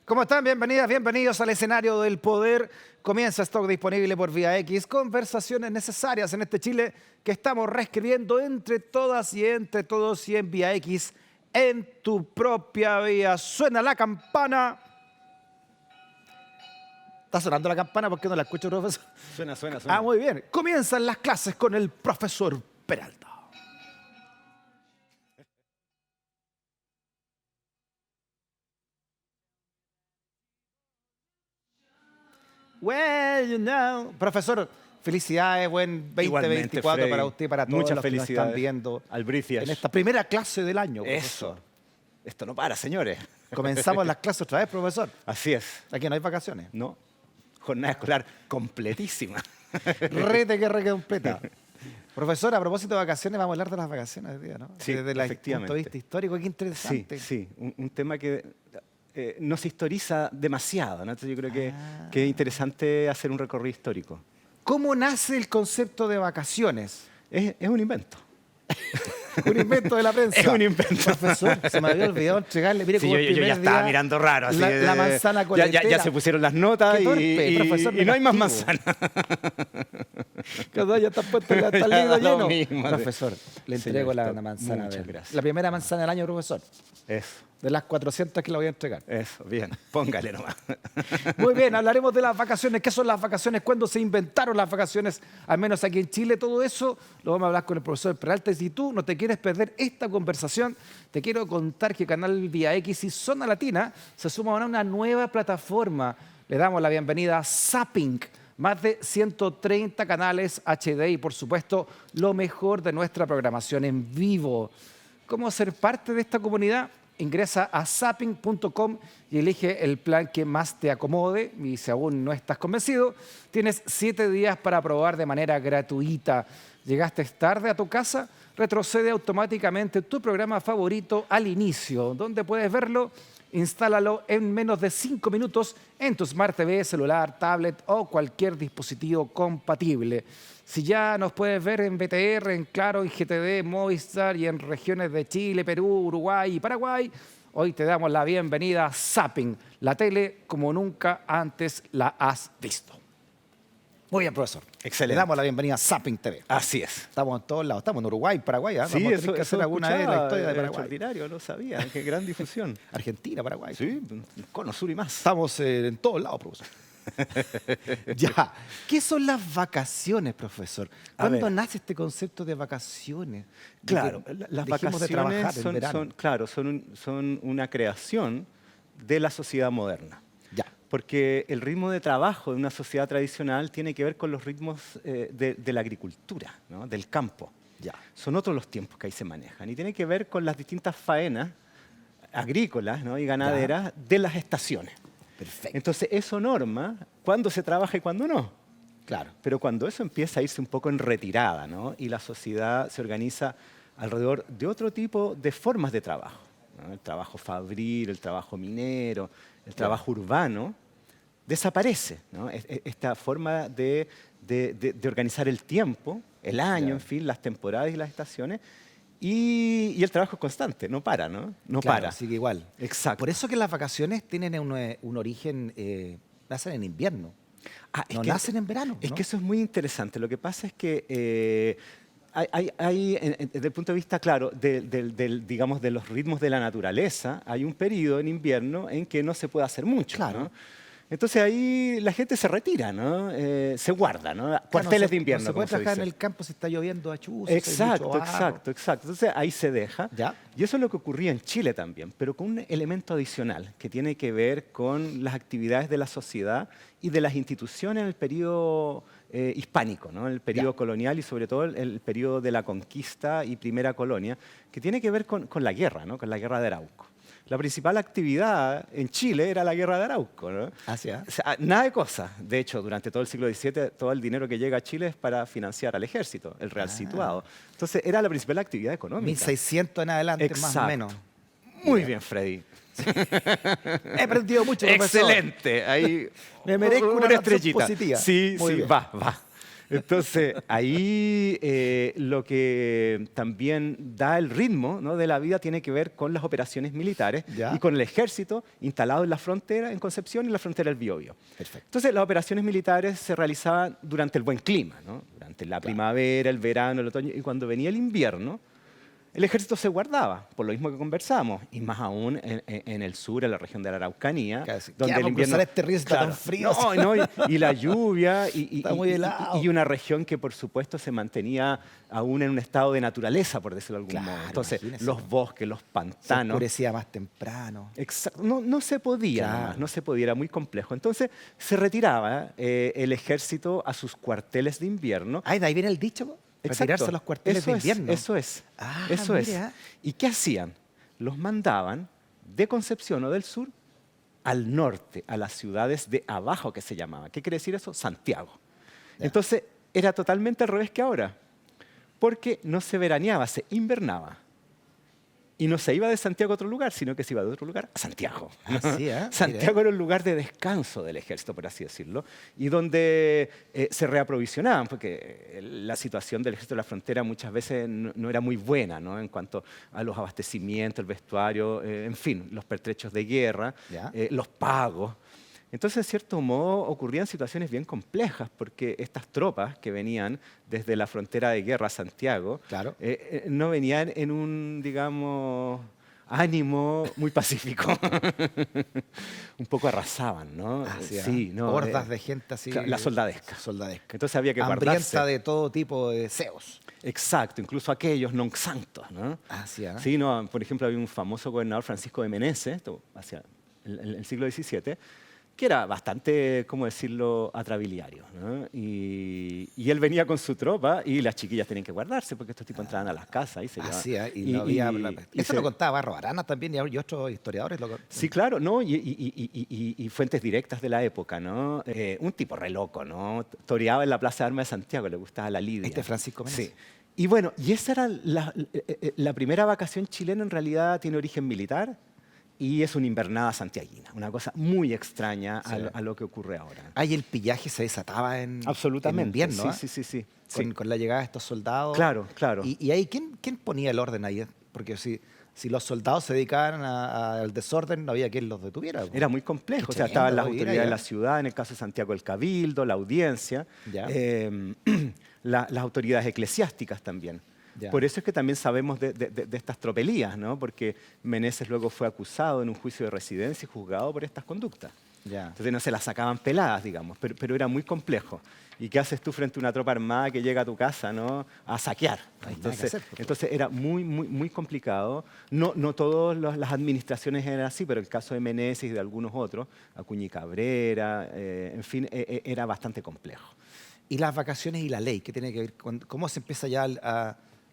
¿Cómo están? Bienvenidas, bienvenidos al escenario del poder. Comienza Stock disponible por Vía X. Conversaciones necesarias en este Chile que estamos reescribiendo entre todas y entre todos y en Vía X, en tu propia vía. Suena la campana. ¿Está sonando la campana? ¿Por qué no la escucho, profesor? Suena. Ah, muy bien. Comienzan las clases con el profesor Peralta. Well, you know. Profesor, felicidades, buen 2024 para usted y para todos Muchas los que nos felicidades están viendo Albricias. en esta primera clase del año, Eso. profesor. Esto no para, señores. Comenzamos las clases otra vez, profesor. Así es. Aquí no hay vacaciones. ¿No? Jornada escolar completísima. Rete que re completa. Profesor, a propósito de vacaciones, vamos a hablar de las vacaciones hoy día, ¿no? Sí, desde el efectivamente. punto de vista histórico, qué interesante. Sí. Un tema que no se historiza demasiado, ¿no? Entonces yo creo que es interesante hacer un recorrido histórico. ¿Cómo nace el concepto de vacaciones? Es un invento. Un invento de la prensa. Es un invento. Profesor, se me había olvidado entregarle. Mire Sí, cómo el yo primer ya estaba día mirando raro. Así la manzana coletera. ya se pusieron las notas Qué torpe, y profesor, me no hay más castigo. manzana. Cada ya está puesto el Ya libro da lo lleno. mismo. Profesor, le entrego Señor, la manzana. muchas gracias. La primera manzana del año, profesor. Eso, De las 400 que la voy a entregar. bien. Póngale nomás. Muy bien, hablaremos de las vacaciones. ¿Qué son las vacaciones? ¿Cuándo se inventaron las vacaciones? Al menos aquí en Chile, todo eso lo vamos a hablar con el profesor Peralta. Y si tú no te quieres perder esta conversación, te quiero contar que Canal Vía X y Zona Latina se suman a una nueva plataforma. Le damos la bienvenida a Zapping. Más de 130 canales HD y, por supuesto, lo mejor de nuestra programación en vivo. ¿Cómo ser parte de esta comunidad? Ingresa a zapping.com y elige el plan que más te acomode. Y si aún no estás convencido, tienes 7 días para probar de manera gratuita. ¿Llegaste tarde a tu casa? Retrocede automáticamente tu programa favorito al inicio. ¿Dónde puedes verlo? Instálalo en menos de 5 minutos en tu Smart TV, celular, tablet o cualquier dispositivo compatible. Si ya nos puedes ver en BTR, en Claro, en GTD, Movistar y en regiones de Chile, Perú, Uruguay y Paraguay, hoy te damos la bienvenida a Zapping, la tele como nunca antes la has visto. Muy bien, profesor. Excelente. Le damos la bienvenida a Zapping TV. Así es. Estamos en todos lados. Estamos en Uruguay, Paraguay. ¿Ah? Sí, Vamos a tener que hacer alguna vez la historia de Paraguay. Extraordinario, no sabía. Qué gran difusión. Argentina, Paraguay. Sí, cono sur y más. Estamos en todos lados, profesor. Ya. ¿Qué son las vacaciones, profesor? ¿Cuándo nace este concepto de vacaciones? Claro, las dejemos de trabajar vacaciones en verano. son una creación de la sociedad moderna. Ya. Porque el ritmo de trabajo de una sociedad tradicional tiene que ver con los ritmos de la agricultura, ¿no? Del campo. Ya. Son otros los tiempos que ahí se manejan. Y tiene que ver con las distintas faenas agrícolas, ¿no? Y ganaderas de las estaciones. Perfecto. Entonces, eso norma cuándo se trabaja y cuándo no. Claro. Pero cuando eso empieza a irse un poco en retirada, ¿no? Y la sociedad se organiza alrededor de otro tipo de formas de trabajo, ¿no? El trabajo fabril, el trabajo minero, el trabajo urbano, desaparece, ¿no? Esta forma de organizar el tiempo, el año, en fin, las temporadas y las estaciones, y el trabajo es constante, no para, ¿no? No Claro, para. sigue igual. Exacto. Por eso que las vacaciones tienen un origen, nacen en invierno. Es No que nacen en verano. Es ¿no? que eso es muy interesante. Lo que pasa es que desde el punto de vista, claro, digamos, de los ritmos de la naturaleza, hay un periodo en invierno en que no se puede hacer mucho. Claro. ¿no? Entonces ahí la gente se retira, ¿no? Se guarda, ¿no? Cuarteles de invierno, No se puede como se trabajar dice. en el campo si está lloviendo a chuzos. Exacto. Entonces ahí se deja. ¿Ya? Y eso es lo que ocurría en Chile también, pero con un elemento adicional que tiene que ver con las actividades de la sociedad y de las instituciones en el periodo hispánico, ¿no? El periodo colonial y sobre todo el periodo de la conquista y primera colonia, que tiene que ver con la guerra, ¿no? Con la guerra de Arauco. La principal actividad en Chile era la guerra de Arauco, ¿no? Así es. O sea, nada de cosas. De hecho, durante todo el siglo XVII, todo el dinero que llega a Chile es para financiar al ejército, el real situado. Entonces, era la principal actividad económica. 1600 en adelante, más o menos. Muy bien, Freddy. He aprendido mucho, profesor. Excelente. Ahí Me merezco una estrellita. positiva. Sí, Muy sí, bien. va. Entonces, ahí lo que también da el ritmo, ¿no?, de la vida tiene que ver con las operaciones militares ¿Ya? y con el ejército instalado en la frontera, en Concepción y en la frontera del Biobío. Perfecto. Entonces, las operaciones militares se realizaban durante el buen clima, ¿no?, durante la primavera, el verano, el otoño, y cuando venía el invierno, el ejército se guardaba, por lo mismo que conversamos, y más aún en el sur, en la región de la Araucanía, Casi. ¿Qué donde el vamos a invierno... cruzar este río si está tan frío? No, no, y la lluvia, Está muy helado. y una región que, por supuesto, se mantenía aún en un estado de naturaleza, por decirlo de algún Claro, modo. Entonces, imagínese. los bosques, los Se pantanos... oscurecía más temprano. No, no se podía, Claro. nomás, no se podía, era muy complejo. Entonces, se retiraba el ejército a sus cuarteles de invierno. Ay, de ahí viene el dicho, po. Retirarse a los cuarteles Eso de es, invierno. Eso es. Ah, Eso es. mira. ¿Y qué hacían? Los mandaban de Concepción o del sur al norte, a las ciudades de abajo que se llamaban. ¿Qué quiere decir eso? Santiago. Ya. Entonces, era totalmente al revés que ahora, porque no se veraneaba, se invernaba. Y no se iba de Santiago a otro lugar, sino que se iba de otro lugar a Santiago. Ah, sí, ¿eh? Santiago era un lugar de descanso del ejército, por así decirlo, y donde se reaprovisionaban, porque la situación del ejército de la frontera muchas veces no era muy buena, ¿no?, en cuanto a los abastecimientos, el vestuario, en fin, los pertrechos de guerra, Ya. los pagos. Entonces, de cierto modo, ocurrían situaciones bien complejas, porque estas tropas que venían desde la frontera de guerra a Santiago, Claro. no venían en un, digamos, ánimo muy pacífico. Un poco arrasaban, ¿no? Así, Sí, no, hordas de gente así. la soldadesca. Soldadesca. Entonces había que Hambrienta guardarse. de todo tipo de deseos. Exacto, incluso aquellos non santos, ¿no? Así, ¿eh? Sí, no, por ejemplo, había un famoso gobernador, Francisco de Meneses, esto hacia el siglo XVII, que era bastante, ¿cómo decirlo?, atrabiliario, ¿no? Y él venía con su tropa y las chiquillas tenían que guardarse porque estos tipos entraban a las casas y se llevaban. Así, ¿eh? Y no había... y Eso se- lo contaba Barro Arana también y otros historiadores. Sí, claro, ¿no? Y fuentes directas de la época, ¿no? Un tipo re loco, ¿no? Toreaba en la Plaza de Armas de Santiago, le gustaba la lidia. Este Francisco Meneses. Sí. Y bueno, y esa era la primera vacación chilena, en realidad tiene origen militar y es una invernada santiaguina, una cosa muy extraña Sí. a lo que ocurre ahora. Ah, y el pillaje se desataba en Absolutamente. invierno, sí, ¿eh? sí, sí, sí. Con, Sí. con la llegada de estos soldados. Claro, claro. Y ahí, ¿quién ponía el orden ahí? Porque si los soldados se dedicaban al desorden, no había quien los detuviera, po. Era muy complejo, Qué o sea, estaban tremendo las vivir autoridades de allá. la ciudad, en el caso de Santiago el Cabildo, la audiencia, Ya. las autoridades eclesiásticas también. Ya. Por eso es que también sabemos de estas tropelías, ¿no? Porque Meneses luego fue acusado en un juicio de residencia y juzgado por estas conductas. Ya. Entonces no se las sacaban peladas, digamos, pero era muy complejo. ¿Y qué haces tú frente a una tropa armada que llega a tu casa, ¿no?, a saquear? No hay nada que hacer, pues. Entonces era muy complicado. No todas las administraciones eran así, pero el caso de Meneses y de algunos otros, Acuña y Cabrera, en fin, era bastante complejo. Y las vacaciones y la ley, ¿qué tiene que ver con cómo se empieza ya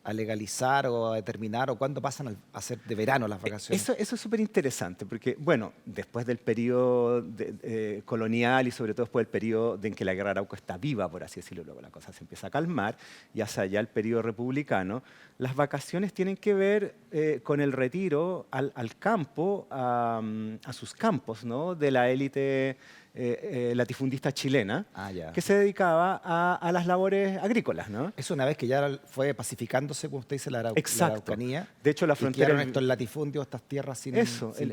a legalizar o a determinar o cuándo pasan a ser de verano las vacaciones? Eso es súper interesante, porque, bueno, después del periodo colonial y sobre todo después del periodo en que la guerra Arauco está viva, por así decirlo, luego la cosa se empieza a calmar, y hacia allá el periodo republicano, las vacaciones tienen que ver con el retiro al campo, a sus campos, ¿no?, de la élite latifundista chilena, Ah, ya. que se dedicaba a las labores agrícolas, ¿no? Eso una vez que ya fue pacificándose, como usted dice, la Exacto. Araucanía. De hecho, la y frontera... quedaron estos latifundios, estas tierras sin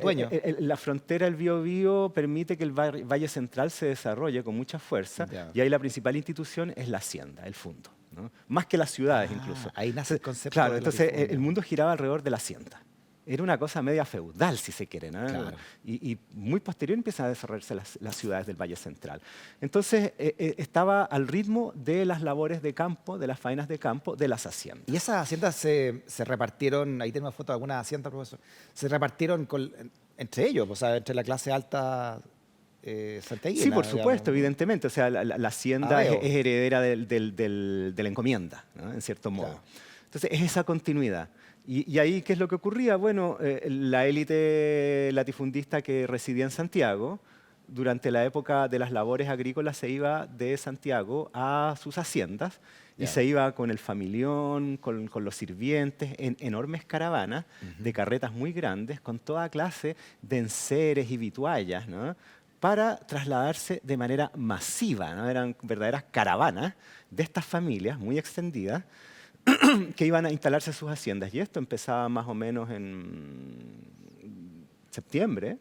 dueño. La frontera del Biobío permite que el Valle Central se desarrolle con mucha fuerza, Ya. y ahí la principal institución es la hacienda, el fundo, ¿no? Más que las ciudades incluso. Ahí nace el concepto Claro, de entonces latifundio. el mundo giraba alrededor de la hacienda. Era una cosa media feudal, si se quiere, ¿no? Claro. Y muy posterior empiezan a desarrollarse las ciudades del Valle Central. Entonces estaba al ritmo de las labores de campo, de las faenas de campo, de las haciendas. Y esas haciendas se repartieron, ahí tenemos foto de algunas haciendas, profesor, se repartieron entre ellos, o sea, entre la clase alta santiaguina. Sí, por digamos. supuesto, evidentemente. O sea, la hacienda Arreo. es heredera de la encomienda, ¿no?, en cierto modo. Claro. Entonces, es esa continuidad. Y ahí, ¿qué es lo que ocurría? Bueno, la élite latifundista que residía en Santiago, durante la época de las labores agrícolas, se iba de Santiago a sus haciendas y Ya. se iba con el familión, con los sirvientes, en enormes caravanas de carretas muy grandes, con toda clase de enseres y vituallas, ¿no?, para trasladarse de manera masiva, ¿no? Eran verdaderas caravanas de estas familias muy extendidas que iban a instalarse en sus haciendas. Y esto empezaba más o menos en septiembre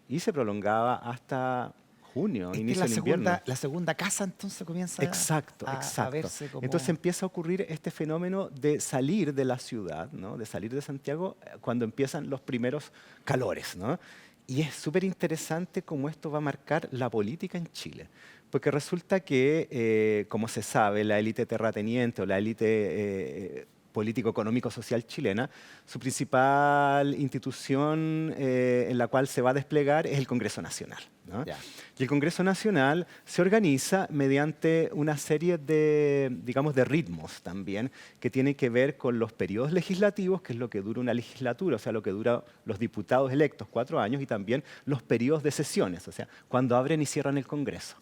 y se prolongaba hasta junio, inicio del invierno. La segunda casa entonces comienza Exacto, a exacto. verse como... Entonces empieza a ocurrir este fenómeno de salir de la ciudad, ¿no? De salir de Santiago cuando empiezan los primeros calores, ¿no? Y es súper interesante cómo esto va a marcar la política en Chile. Porque resulta que, como se sabe, la élite terrateniente o la élite político-económico-social chilena, su principal institución en la cual se va a desplegar es el Congreso Nacional, ¿no? Ya. Y el Congreso Nacional se organiza mediante una serie de, digamos, de ritmos también, que tienen que ver con los periodos legislativos, que es lo que dura una legislatura, o sea, lo que dura los diputados electos, 4 años, y también los periodos de sesiones, o sea, cuando abren y cierran el Congreso.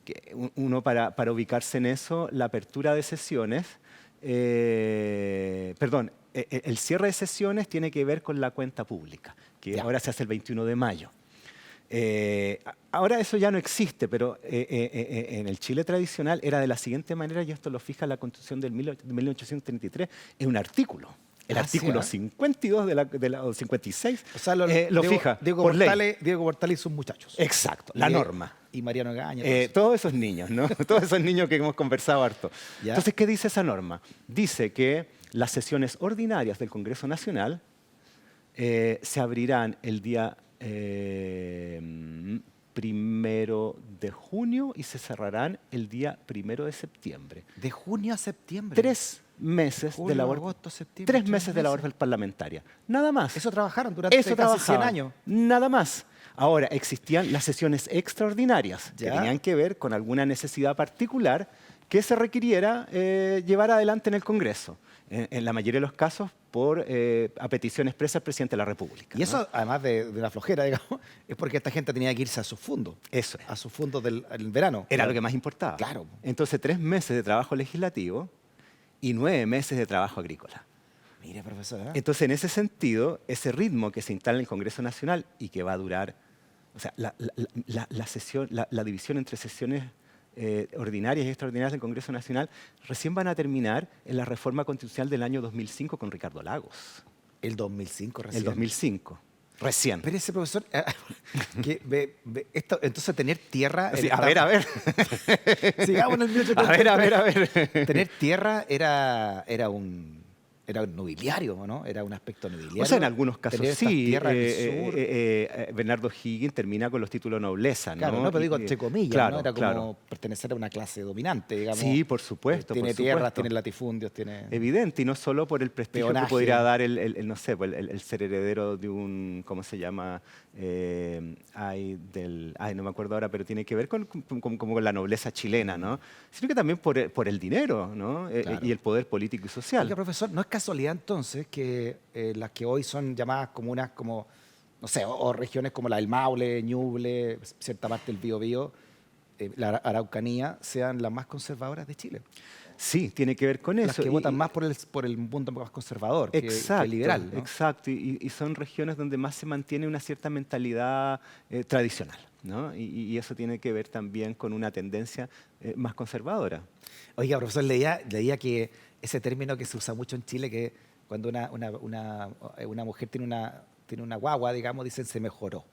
Que uno, para ubicarse en eso, la apertura de sesiones, el cierre de sesiones tiene que ver con la cuenta pública, que ahora se hace el 21 de mayo. Ahora eso ya no existe, pero en el Chile tradicional era de la siguiente manera, y esto lo fija la Constitución de 1833, en un artículo. El artículo 52 o 56 O sea, lo fija Diego por ley. Portales y sus muchachos. Exacto, la norma. Y Mariano Gaña. Todos esos niños, ¿no? Todos esos niños que hemos conversado harto. ¿Ya? Entonces, ¿qué dice esa norma? Dice que las sesiones ordinarias del Congreso Nacional se abrirán el día 1 de junio y se cerrarán el día 1 de septiembre. De junio a septiembre. 3 meses Julio, de labor, agosto, septiembre, 3 meses de labor parlamentaria. Nada más. Eso trabajaron durante Eso casi 100 trabajaban. años. Nada más. Ahora, existían las sesiones extraordinarias que Ya. tenían que ver con alguna necesidad particular que se requiriera llevar adelante en el Congreso. En la mayoría de los casos, a petición expresa del presidente de la República. Y eso, ¿no? además de la flojera, digamos, es porque esta gente tenía que irse a sus fondos. Eso es. A sus fondos del verano. Era lo que más importaba. Claro. Entonces, 3 meses de trabajo legislativo y 9 meses de trabajo agrícola. Mire, profesor. Entonces, en ese sentido, ese ritmo que se instala en el Congreso Nacional y que va a durar, o sea, la división entre sesiones ordinarias y extraordinarias del Congreso Nacional recién van a terminar en la reforma constitucional del año 2005 con Ricardo Lagos. El 2005 recién. El 2005. Recién. Pero ese profesor, entonces tener tierra... Sí, a ver. Sigamos en el 1833. A ver. Tener tierra era un nobiliario, ¿no? Era un aspecto nobiliario. O sea, en algunos casos tener estas sí. tierras en el sur. Bernardo Higgins termina con los títulos nobleza, ¿no? Claro, no, pero digo entre comillas, claro, ¿no? Era como claro. pertenecer a una clase dominante, digamos. Sí, por supuesto. Tiene por tierras, supuesto. tiene latifundios, tiene... Evidente, y no solo por el prestigio Peonaje. que podría dar no sé, pues, el ser heredero de un, ¿cómo se llama? No me acuerdo ahora, pero tiene que ver con la nobleza chilena, ¿no? Sino que también por el dinero, ¿no? Claro. Y el poder político y social. Oiga, profesor, ¿no es casualidad entonces que las que hoy son llamadas comunas como, no sé, o regiones como la del Maule, Ñuble, cierta parte del Biobío, la Araucanía, sean las más conservadoras de Chile? Sí, tiene que ver con eso. Las que votan más por el mundo más conservador que liberal, ¿no? Exacto, y son regiones donde más se mantiene una cierta mentalidad tradicional, ¿no? Y eso tiene que ver también con una tendencia más conservadora. Oiga, profesor, leía que ese término que se usa mucho en Chile, que cuando una mujer tiene una guagua, digamos, dicen se mejoró.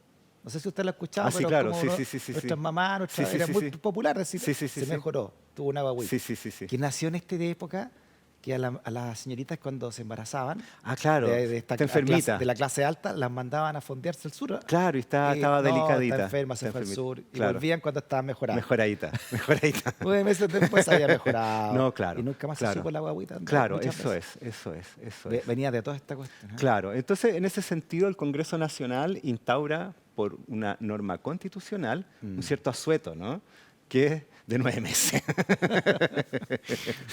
No sé si usted lo ha escuchado, Sí, pero claro, como sí. nuestras mamás, era muy popular decir se mejoró, tuvo una guaguita. Sí. Que nació en esta época que a las señoritas cuando se embarazaban, Claro, de esta está enfermita. de la clase alta, las mandaban a fondearse al sur. Claro, y estaba delicadita. Está enferma, se fue al sur. Y claro. volvían cuando estaba mejorada. Mejoradita. 9 meses después había mejorado. No, claro. Y nunca más se supo la guaguita. Claro, muchas eso veces. es. Venía de toda esta cuestión. Claro, entonces en ese sentido el Congreso Nacional instaura por una norma constitucional un cierto asueto, ¿no? Que es de 9 meses.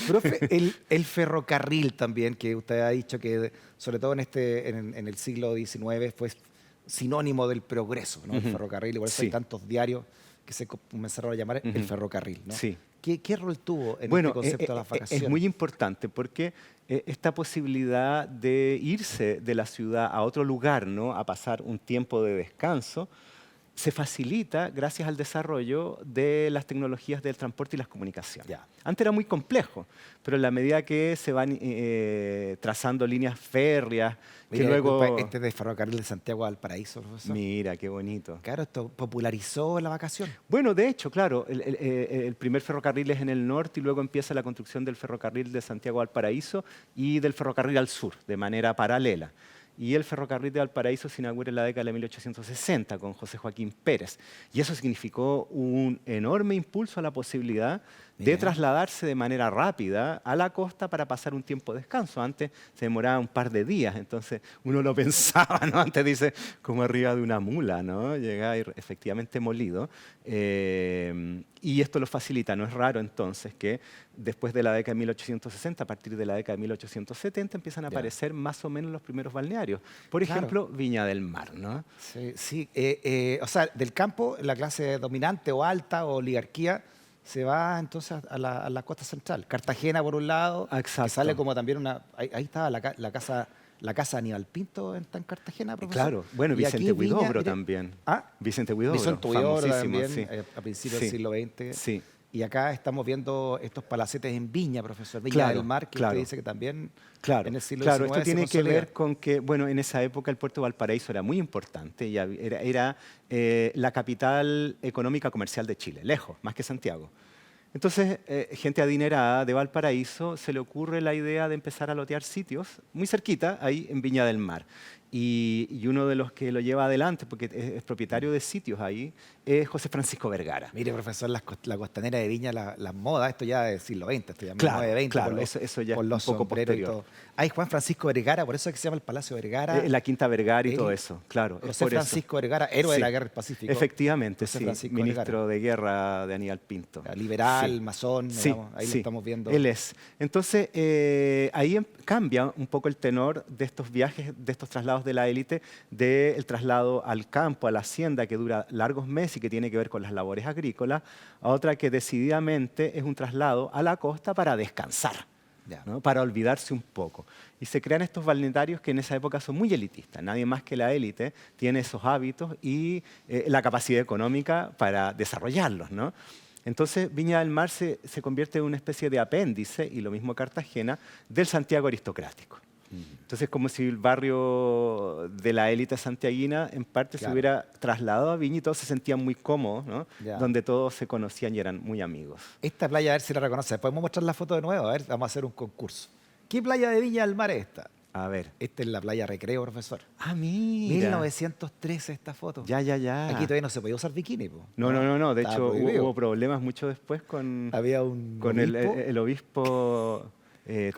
Profe, el ferrocarril también, que usted ha dicho que sobre todo en el siglo XIX fue sinónimo del progreso, ¿no? El ferrocarril, y por eso hay tantos diarios que se comenzaron a llamar el ferrocarril, ¿no? Sí. ¿Qué rol tuvo en este concepto de las vacaciones? Es muy importante porque esta posibilidad de irse de la ciudad a otro lugar, ¿no? A pasar un tiempo de descanso, se facilita gracias al desarrollo de las tecnologías del transporte y las comunicaciones. Ya. Antes era muy complejo, pero en la medida que se van trazando líneas férreas, que Mira, luego... disculpa, este de Ferrocarril de Santiago a Valparaíso, profesor. Mira, qué bonito. Claro, esto popularizó la vacación. Bueno, de hecho, claro, el primer ferrocarril es en el norte y luego empieza la construcción del ferrocarril de Santiago a Valparaíso y del ferrocarril al sur, de manera paralela. Y el ferrocarril de Valparaíso se inaugura en la década de 1860 con José Joaquín Pérez. Y eso significó un enorme impulso a la posibilidad de trasladarse de manera rápida a la costa para pasar un tiempo de descanso. Antes se demoraba un par de días, entonces uno lo pensaba, ¿no? Antes dice, como arriba de una mula, ¿no? Llega a ir efectivamente molido. Y esto lo facilita. No es raro entonces que después de la década de 1860, a partir de la década de 1870, empiezan a aparecer más o menos los primeros balnearios. Por ejemplo, Viña del Mar, ¿no? Sí, sí. O sea, del campo, la clase dominante o alta o oligarquía se va entonces a la costa central. Cartagena, por un lado, que sale como también una... Ahí estaba la casa Aníbal Pinto está en Cartagena, profesor. Claro, bueno, Y aquí Vicente Viña, Huidobro también. ¿Ah? Vicente Huidobro, Vicente Huidobro famosísimo, también, sí. a principios del siglo XX. Sí. Y acá estamos viendo estos palacetes en Viña, profesor. Viña Claro, del Mar, que claro. usted dice que también Claro, en el siglo claro, XIX esto tiene se que ver consolida. con que, bueno, en esa época el puerto de Valparaíso era muy importante, y era la capital económica comercial de Chile, lejos, más que Santiago. Entonces, gente adinerada de Valparaíso se le ocurre la idea de empezar a lotear sitios muy cerquita, ahí en Viña del Mar. Y uno de los que lo lleva adelante, porque es propietario de sitios ahí, es José Francisco Vergara. Mire, profesor, la costanera de Viña, las modas, esto ya es siglo XX, esto ya es Claro, 1920, claro, por los, eso ya por es los un poco sombreros y posterior. todo. Hay Juan Francisco Vergara, por eso es que se llama el Palacio Vergara. La Quinta Vergara y Él, todo eso, claro. es José por eso. Francisco Vergara, héroe de Sí, la Guerra del Pacífico. efectivamente, José sí, Francisco ministro Vergara. de Guerra de Aníbal Pinto. Liberal, Sí. masón, Sí, digamos, ahí lo sí, estamos viendo. él es. Entonces, ahí cambia un poco el tenor de estos viajes, de estos traslados de la élite, del traslado al campo, a la hacienda, que dura largos meses y que tiene que ver con las labores agrícolas, a otra que decididamente es un traslado a la costa para descansar, ¿no? Para olvidarse un poco. Y se crean estos balnearios que en esa época son muy elitistas. Nadie más que la élite tiene esos hábitos y la capacidad económica para desarrollarlos, ¿no? Entonces Viña del Mar se convierte en una especie de apéndice, y lo mismo Cartagena, del Santiago aristocrático. Entonces, como si el barrio de la élite santiaguina en parte se hubiera trasladado a Viña y todos se sentían muy cómodos, ¿no? Donde todos se conocían y eran muy amigos. Esta playa, a ver si la reconoce. ¿Podemos mostrar la foto de nuevo? A ver, vamos a hacer un concurso. ¿Qué playa de Viña del Mar es esta? A ver. Esta es la playa Recreo, profesor. Ah, mira. 1913 esta foto. Ya. Aquí todavía no se podía usar bikini, po. No. De Estaba hecho, prohibido. hubo problemas mucho después con Había un con obispo. el obispo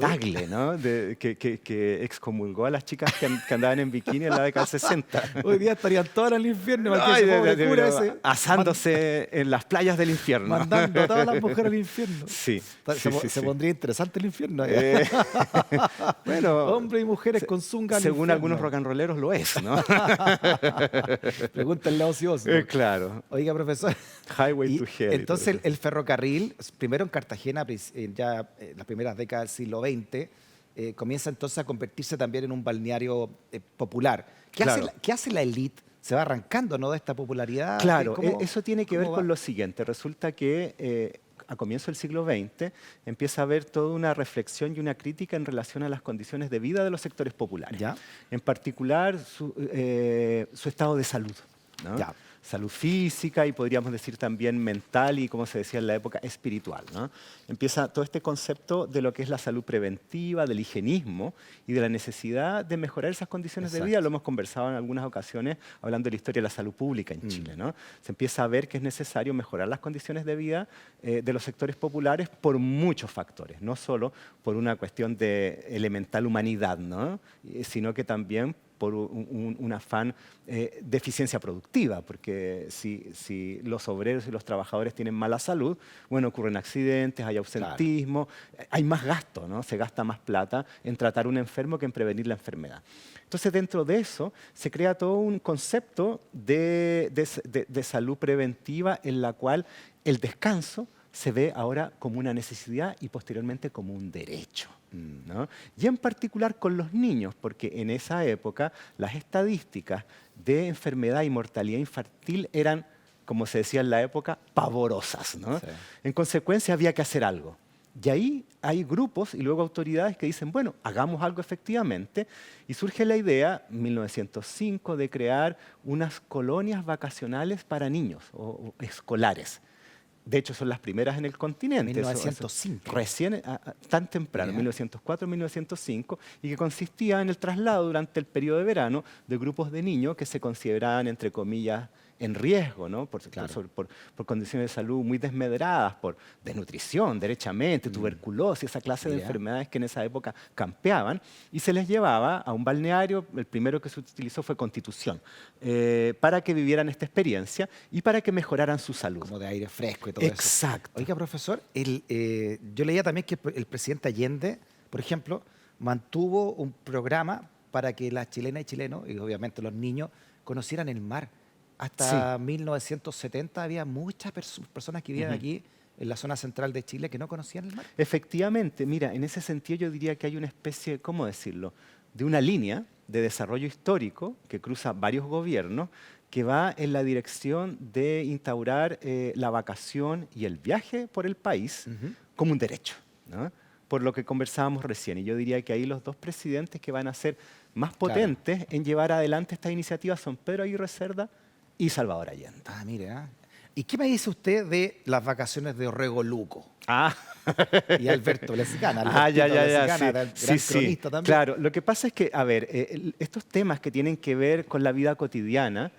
Tagle, ¿no? Que excomulgó a las chicas que andaban en bikini en la década del 60. Hoy día estarían todas en el infierno. Ay, Pobre cura ese, asándose en las playas del infierno. mandando a todas las mujeres al infierno. Sí, Se pondría interesante el infierno. Bueno, Hombres y mujeres con zunga al según infierno. algunos rock and rolleros lo es, ¿no? Pregúntenle a Ozzy Osbourne. Claro. Oiga, profesor. Highway to Hell. Entonces el ferrocarril, primero en Cartagena, ya en las primeras décadas del siglo XX, comienza entonces a convertirse también en un balneario popular. ¿Qué hace la élite? Se va arrancando, ¿no?, de esta popularidad. Claro, ¿Cómo- eso tiene que ver cómo con va? lo siguiente. Resulta que a comienzos del siglo XX empieza a haber toda una reflexión y una crítica en relación a las condiciones de vida de los sectores populares. ¿Ya? En particular, su estado de salud, ¿no? Ya. Salud física y podríamos decir también mental y, como se decía en la época, espiritual, ¿no? Empieza todo este concepto de lo que es la salud preventiva, del higienismo y de la necesidad de mejorar esas condiciones de vida. Lo hemos conversado en algunas ocasiones hablando de la historia de la salud pública en Chile, ¿no? Se empieza a ver que es necesario mejorar las condiciones de vida de los sectores populares por muchos factores, no solo por una cuestión de elemental humanidad, ¿no? Sino que también por un afán de eficiencia productiva, porque si los obreros y los trabajadores tienen mala salud, bueno, ocurren accidentes, hay ausentismo, hay más gasto, ¿no? Se gasta más plata en tratar a un enfermo que en prevenir la enfermedad. Entonces, dentro de eso, se crea todo un concepto de salud preventiva en la cual el descanso se ve ahora como una necesidad y posteriormente como un derecho, ¿no? Y en particular con los niños, porque en esa época las estadísticas de enfermedad y mortalidad infantil eran, como se decía en la época, pavorosas, ¿no? Sí. En consecuencia había que hacer algo. Y ahí hay grupos y luego autoridades que dicen, bueno, hagamos algo efectivamente. Y surge la idea, en 1905, de crear unas colonias vacacionales para niños o escolares. De hecho, son las primeras en el continente. 1905. Recién, tan temprano, Ya. 1904, 1905, y que consistía en el traslado durante el periodo de verano de grupos de niños que se consideraban, entre comillas, en riesgo, ¿no? Por condiciones de salud muy desmedradas, por desnutrición, derechamente, tuberculosis, esa clase de Mira. enfermedades que en esa época campeaban, y se les llevaba a un balneario, el primero que se utilizó fue Constitución, para que vivieran esta experiencia y para que mejoraran su salud. Como de aire fresco y todo eso. Exacto. Oiga, profesor, yo leía también que el presidente Allende, por ejemplo, mantuvo un programa para que las chilenas y chilenos, y obviamente los niños, conocieran el mar. Hasta 1970 había muchas personas que vivían aquí, en la zona central de Chile, que no conocían el mar. Efectivamente, mira, en ese sentido yo diría que hay una especie, ¿cómo decirlo?, de una línea de desarrollo histórico que cruza varios gobiernos que va en la dirección de instaurar la vacación y el viaje por el país como un derecho, ¿no? Por lo que conversábamos recién. Y yo diría que ahí los dos presidentes que van a ser más potentes en llevar adelante esta iniciativa son Pedro Aguirre Cerda y Salvador Allende. Ah, mire. ¿Y qué me dice usted de las vacaciones de Orrego Luco? Ah, Y Alberto Lescana. ya, Lescana, sí. gran cronista también. Claro, lo que pasa es que, a ver, estos temas que tienen que ver con la vida cotidiana,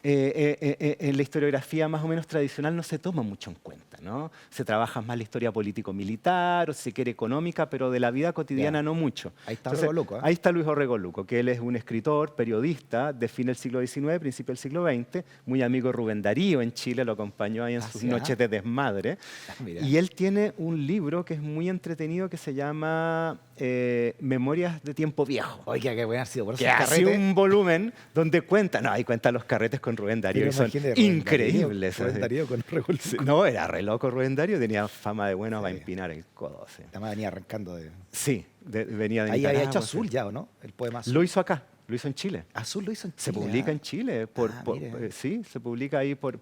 en la historiografía más o menos tradicional no se toma mucho en cuenta, ¿no? Se trabaja más la historia político-militar o si se quiere económica, pero de la vida cotidiana no mucho. Ahí está Entonces, Orrego Luco, ¿eh? Ahí está Luis Orrego Luco, que él es un escritor, periodista de fin del siglo XIX, principio del siglo XX, muy amigo de Rubén Darío en Chile, lo acompañó ahí en sus noches de desmadre. Mira. Y él tiene un libro que es muy entretenido que se llama Memorias de Tiempo Viejo. Oiga, qué bueno ha sido. Por eso Que el hace carrete. un volumen donde cuenta, no, ahí cuenta los carretes con Rubén Darío, Pero y son imagínate, Rubén increíbles. Rubén Darío con Orrego Luco. Sí, no, era re loco Rubén Darío, tenía fama de bueno para empinar el codo. Sí, Además venía arrancando de... sí venía de Ahí había Nicaragua, hecho sí. Azul ya, ¿o no? El poema Azul. Lo hizo acá, lo hizo en Chile. Azul lo hizo en Chile. Se publica en Chile, mire. sí, se publica ahí por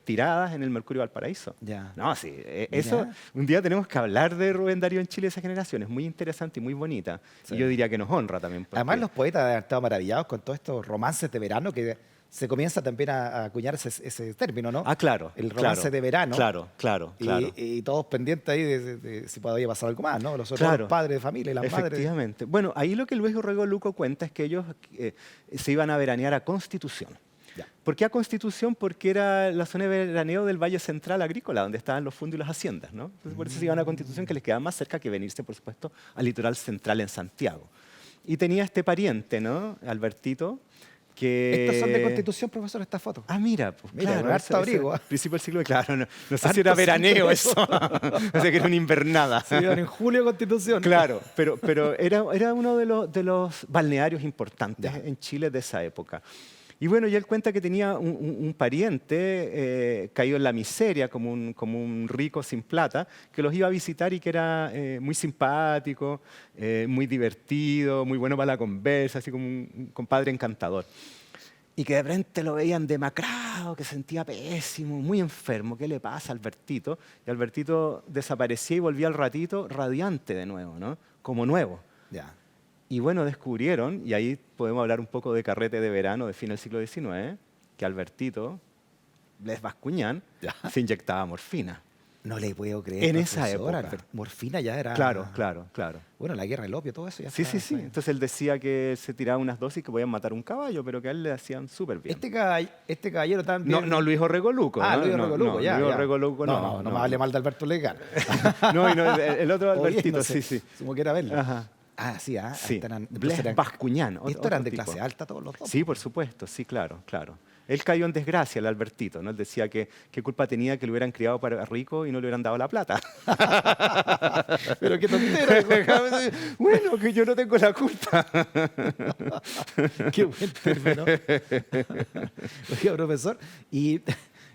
tiradas en el Mercurio Valparaíso. Ya. No, sí, eso, un día tenemos que hablar de Rubén Darío en Chile, esa generación, es muy interesante y muy bonita. Sí. Y yo diría que nos honra también. porque- Además, los poetas han estado maravillados con todos estos romances de verano que se comienza también a acuñar ese término, ¿no? Ah, claro. El romance de verano. Claro. Y todos pendientes ahí de si podía pasar algo más, ¿no? Los Claro. padres de familia y las madres. Efectivamente. Bueno, ahí lo que Luis Orrego Luco cuenta es que ellos se iban a veranear a Constitución. Ya. ¿Por qué a Constitución? Porque era la zona de veraneo del Valle Central Agrícola, donde estaban los fundos y las haciendas, ¿no? Entonces, por eso se iban a Constitución, que les quedaba más cerca que venirse, por supuesto, al litoral central en Santiago. Y tenía este pariente, ¿no? Albertito, que... Estas son de Constitución, profesor, estas fotos. Ah, mira, pues Mira, claro, con harto abrigo, ¿eh? Principio del siglo, claro, no sé si Harto era veraneo cinto. eso, o sea que era una invernada. Se iban en julio Constitución. Claro, pero era uno de los balnearios importantes Ya. en Chile de esa época. Y bueno, y él cuenta que tenía un pariente caído en la miseria, como un rico sin plata, que los iba a visitar y que era muy simpático, muy divertido, muy bueno para la conversa, así como un compadre encantador. Y que de repente lo veían demacrado, que sentía pésimo, muy enfermo. ¿Qué le pasa a Albertito? Y Albertito desaparecía y volvía al ratito radiante de nuevo, ¿no? Como nuevo. Ya. Y bueno, descubrieron, y ahí podemos hablar un poco de carrete de verano de fin del siglo XIX, que Albertito, Les Bascuñán, Ya. se inyectaba morfina. No le puedo creer. En esa profesor, época. Morfina ya era... Claro. Bueno, la guerra del opio, todo eso ya Sí. está. Entonces él decía que se tiraba unas dosis que podían matar un caballo, pero que a él le hacían súper bien. Este caballero también... No Luis Orrego Luco. Ah, ¿no? Luis Orrego Luco, ya. Luis ya. Orrego Luco, no me hable mal de Alberto Legán. No, y no, el otro Albertito, Oyéndose, sí. Como quiera verlo. Ajá. Ah, sí, Sí, Entonces Blaise Bascuñán. ¿Y estos eran de clase alta todos los dos? Sí, por supuesto, sí, claro. Él cayó en desgracia, el Albertito, ¿no? Él decía que qué culpa tenía que lo hubieran criado para rico y no le hubieran dado la plata. Pero qué tontera. Bueno, que yo no tengo la culpa. Qué buen término. Oiga, profesor, y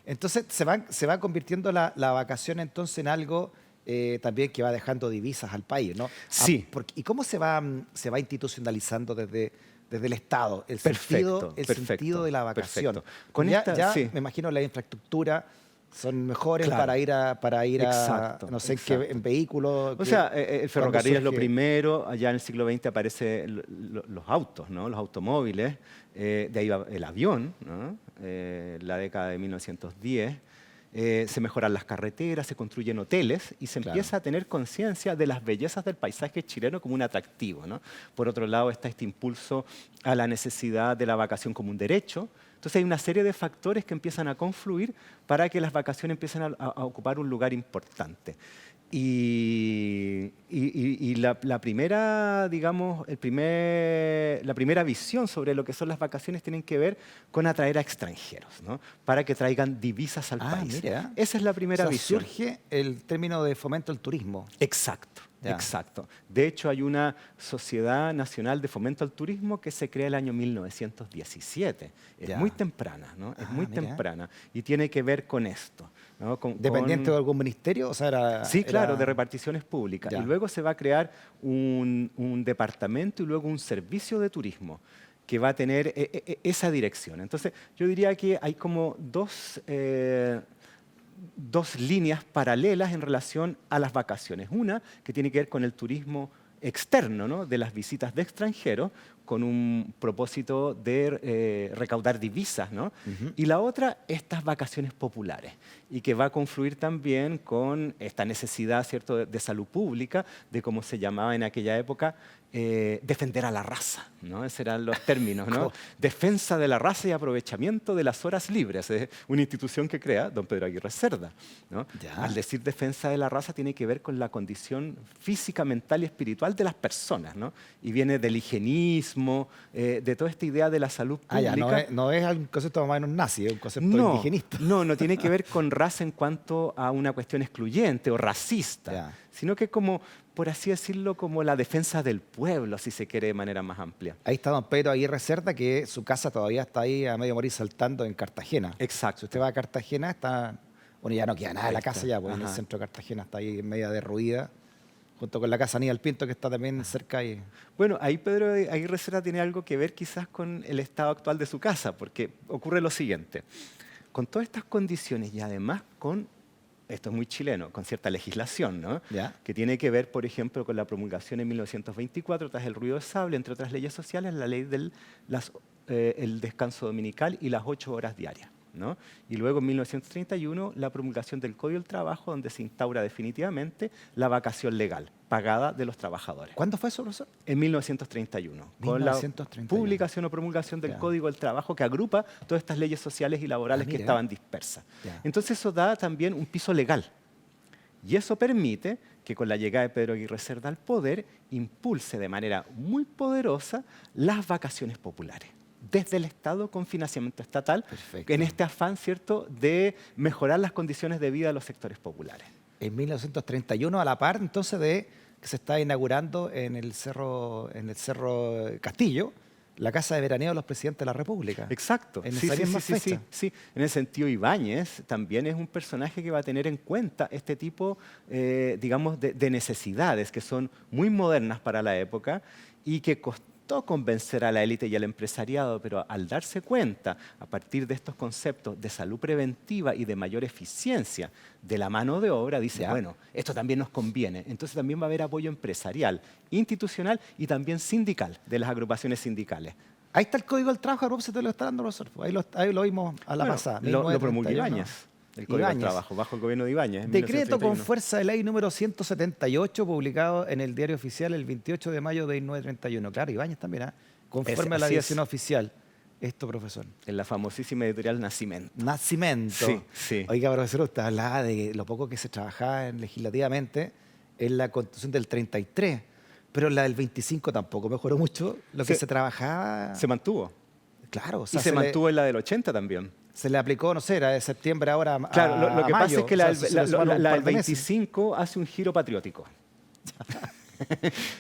Entonces se va convirtiendo la vacación entonces en algo también que va dejando divisas al país, ¿no? Sí. ¿Y cómo se va institucionalizando desde el Estado el Perfecto, sentido de la vacación? perfecto. Con Ya, esta, ya sí. me imagino la infraestructura son mejores Claro. para ir Exacto, no sé, exacto. en vehículos. O sea, el ferrocarril es lo surge? primero, allá en el siglo XX aparecen los autos, ¿no? Los automóviles, de ahí va el avión, ¿no? La década de 1910. Se mejoran las carreteras, se construyen hoteles y se Claro. empieza a tener conciencia de las bellezas del paisaje chileno como un atractivo, ¿no? Por otro lado está este impulso a la necesidad de la vacación como un derecho. Entonces hay una serie de factores que empiezan a confluir para que las vacaciones empiecen a ocupar un lugar importante. Y la primera, digamos, la primera visión sobre lo que son las vacaciones tienen que ver con atraer a extranjeros, ¿no? Para que traigan divisas al país. Mira. Esa es la primera O sea, visión. surge el término de fomento al turismo. Exacto. Ya. Exacto. De hecho, hay una Sociedad Nacional de Fomento al Turismo que se crea el año 1917. Es Ya. muy temprana, ¿no? Es muy Mira. temprana. Y tiene que ver con esto, ¿no? ¿Dependiente de algún ministerio? O sea, Sí, claro, de reparticiones públicas. Ya. Y luego se va a crear un departamento y luego un servicio de turismo que va a tener esa dirección. Entonces, yo diría que hay como dos líneas paralelas en relación a las vacaciones. Una que tiene que ver con el turismo externo, ¿no? De las visitas de extranjeros, con un propósito de recaudar divisas, ¿no? Y la otra, estas vacaciones populares, y que va a confluir también con esta necesidad, ¿cierto?, de salud pública, de cómo se llamaba en aquella época, defender a la raza, ¿no? Esos eran los términos, ¿no? ¿Cómo? Defensa de la raza y aprovechamiento de las horas libres. Es una institución que crea don Pedro Aguirre Cerda, ¿no? Ya. Al decir defensa de la raza tiene que ver con la condición física, mental y espiritual de las personas, ¿no? Y viene del higienismo, de toda esta idea de la salud pública. Ya, no es un concepto más o menos nazi, es un concepto indigenista. No tiene que ver con raza en cuanto a una cuestión excluyente o racista, Ya. sino que como, por así decirlo, como la defensa del pueblo, si se quiere, de manera más amplia. Ahí está don Pedro Aguirre Cerda, que su casa todavía está ahí a medio morir saltando en Cartagena. Exacto. Si usted va a Cartagena, bueno, ya no queda nada de la Ahí casa está. ya, porque en el Ajá. centro de Cartagena está ahí media derruida, junto con la casa Aníbal Pinto, que está también cerca ahí. Bueno, ahí Pedro Aguirre Cerda tiene algo que ver quizás con el estado actual de su casa, porque ocurre lo siguiente. Con todas estas condiciones y además con, esto es muy chileno, con cierta legislación, ¿no? Ya. Que tiene que ver, por ejemplo, con la promulgación en 1924, tras el ruido de sable, entre otras leyes sociales, la ley del el descanso dominical y las 8 horas diarias, ¿no? Y luego en 1931 la promulgación del Código del Trabajo, donde se instaura definitivamente la vacación legal, pagada de los trabajadores. ¿Cuándo fue eso, profesor? En 1931, con la 1931. publicación o promulgación del Ya. Código del Trabajo que agrupa todas estas leyes sociales y laborales que mira. estaban dispersas. Ya. Entonces eso da también un piso legal. Y eso permite que con la llegada de Pedro Aguirre Cerda al poder impulse de manera muy poderosa las vacaciones populares desde el Estado con financiamiento estatal, Perfecto. en este afán, ¿cierto?, de mejorar las condiciones de vida de los sectores populares. En 1931, a la par entonces de que se está inaugurando en el Cerro Castillo, la Casa de Veraneo de los Presidentes de la República. Exacto. En esa misma fecha. Sí. En ese sentido, Ibáñez también es un personaje que va a tener en cuenta este tipo, digamos, de necesidades que son muy modernas para la época y que costó convencer a la élite y al empresariado, pero al darse cuenta, a partir de estos conceptos de salud preventiva y de mayor eficiencia de la mano de obra, dice, Ya. bueno, esto también nos conviene. Entonces también va a haber apoyo empresarial, institucional y también sindical, de las agrupaciones sindicales. Ahí está el Código del Trabajo, a propósito lo está dando, profesor. Ahí lo vimos a la Bueno, pasada. lo promulgó 1931. Ibáñez, el Código del Ibáñez. Trabajo, bajo el gobierno de Ibáñez. en Decreto con 1931. fuerza de ley número 178, publicado en el Diario Oficial el 28 de mayo de 1931. Claro, Ibáñez también, ¿ah? Conforme a la así es. edición oficial. Esto, profesor. En la famosísima editorial Nacimiento. Nacimiento. Sí, sí. Oiga, profesor, usted hablaba de lo poco que se trabajaba legislativamente en la Constitución del 33, pero en la del 25 tampoco mejoró mucho lo que se trabajaba. Se mantuvo. Claro, o Y sea, se mantuvo en la del 80 también. se le aplicó, no sé, era de septiembre ahora a Claro, lo que pasa mayo. es que O sea, se le sumaron un la par del de meses. 25 hace un giro patriótico.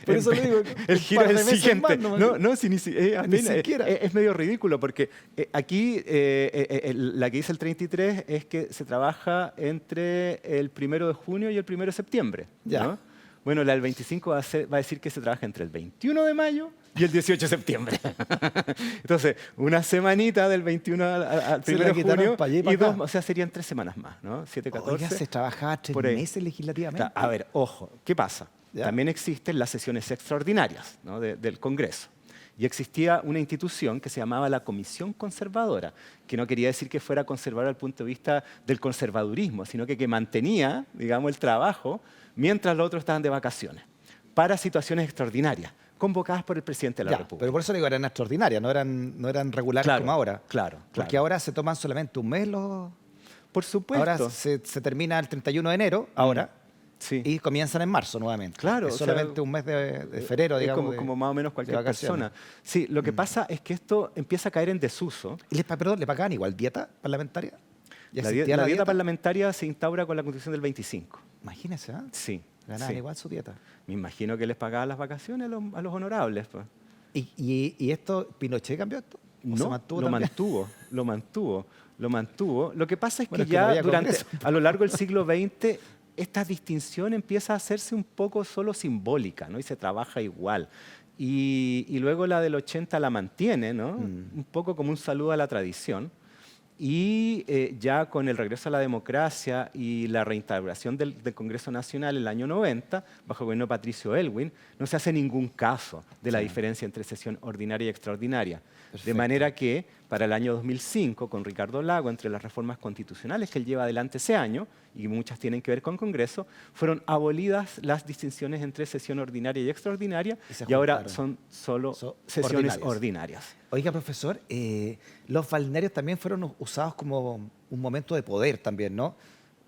Por eso le digo, El un giro par es de el meses siguiente. más nomás. No, no, si ni, Ni siquiera. es medio ridículo porque aquí la que dice el 33 es que se trabaja entre el 1 de junio y el 1 de septiembre. Ya. ¿no? Bueno, la del 25 va a decir que se trabaja entre el 21 de mayo y el 18 de septiembre. Entonces, una semanita del 21 al Se 1 la de quitaron junio pa' allí y pa' y dos, acá. o sea, serían 3 semanas más, ¿no? 7, 14. Oiga, se trabajaba 3 por ahí. meses legislativamente. A ver, ojo, ¿qué pasa? ¿Ya? También existen las sesiones extraordinarias, ¿no? del Congreso. Y existía una institución que se llamaba la Comisión Conservadora, que no quería decir que fuera conservadora desde el punto de vista del conservadurismo, sino que mantenía, digamos, el trabajo mientras los otros estaban de vacaciones, para situaciones extraordinarias, convocadas por el presidente de la Ya, República. pero por eso digo, eran extraordinarias, no eran regulares Claro, como ahora. claro, Porque claro. ahora se toman solamente un mes los... Por supuesto. Ahora se termina el 31 de enero, ahora, Sí. y comienzan en marzo nuevamente. Claro, Es o sea, solamente un mes de febrero, es digamos. como más o menos de cualquier vacaciones. persona. Sí, lo que pasa es que esto empieza a caer en desuso. ¿Y perdón, le pagaban igual dieta parlamentaria? ¿Ya La existía dieta parlamentaria se instaura con la Constitución del 25. Imagínese, ¿ah? Sí. Ganaban sí. igual su dieta. Me imagino que les pagaban las vacaciones a los honorables. Pues. ¿Y esto, Pinochet cambió esto? ¿O se No, mantuvo lo también? mantuvo. Lo que pasa es Bueno, que es que no ya había Congreso. a lo largo del siglo XX esta distinción empieza a hacerse un poco solo simbólica, ¿no? Y se trabaja igual. Y luego la del 80 la mantiene, ¿no? Un poco como un saludo a la tradición. Y ya con el regreso a la democracia y la reinstauración del Congreso Nacional en el año 90, bajo el gobierno de Patricio Elwin, no se hace ningún caso de la diferencia entre sesión ordinaria y extraordinaria. Perfecto. De manera que para el año 2005, con Ricardo Lago, entre las reformas constitucionales que él lleva adelante ese año, y muchas tienen que ver con Congreso, fueron abolidas las distinciones entre sesión ordinaria y extraordinaria, Y se y ahora juntaron. son solo sesiones Ordinarias. ordinarias. Oiga, profesor, los balnearios también fueron usados como un momento de poder también, ¿no?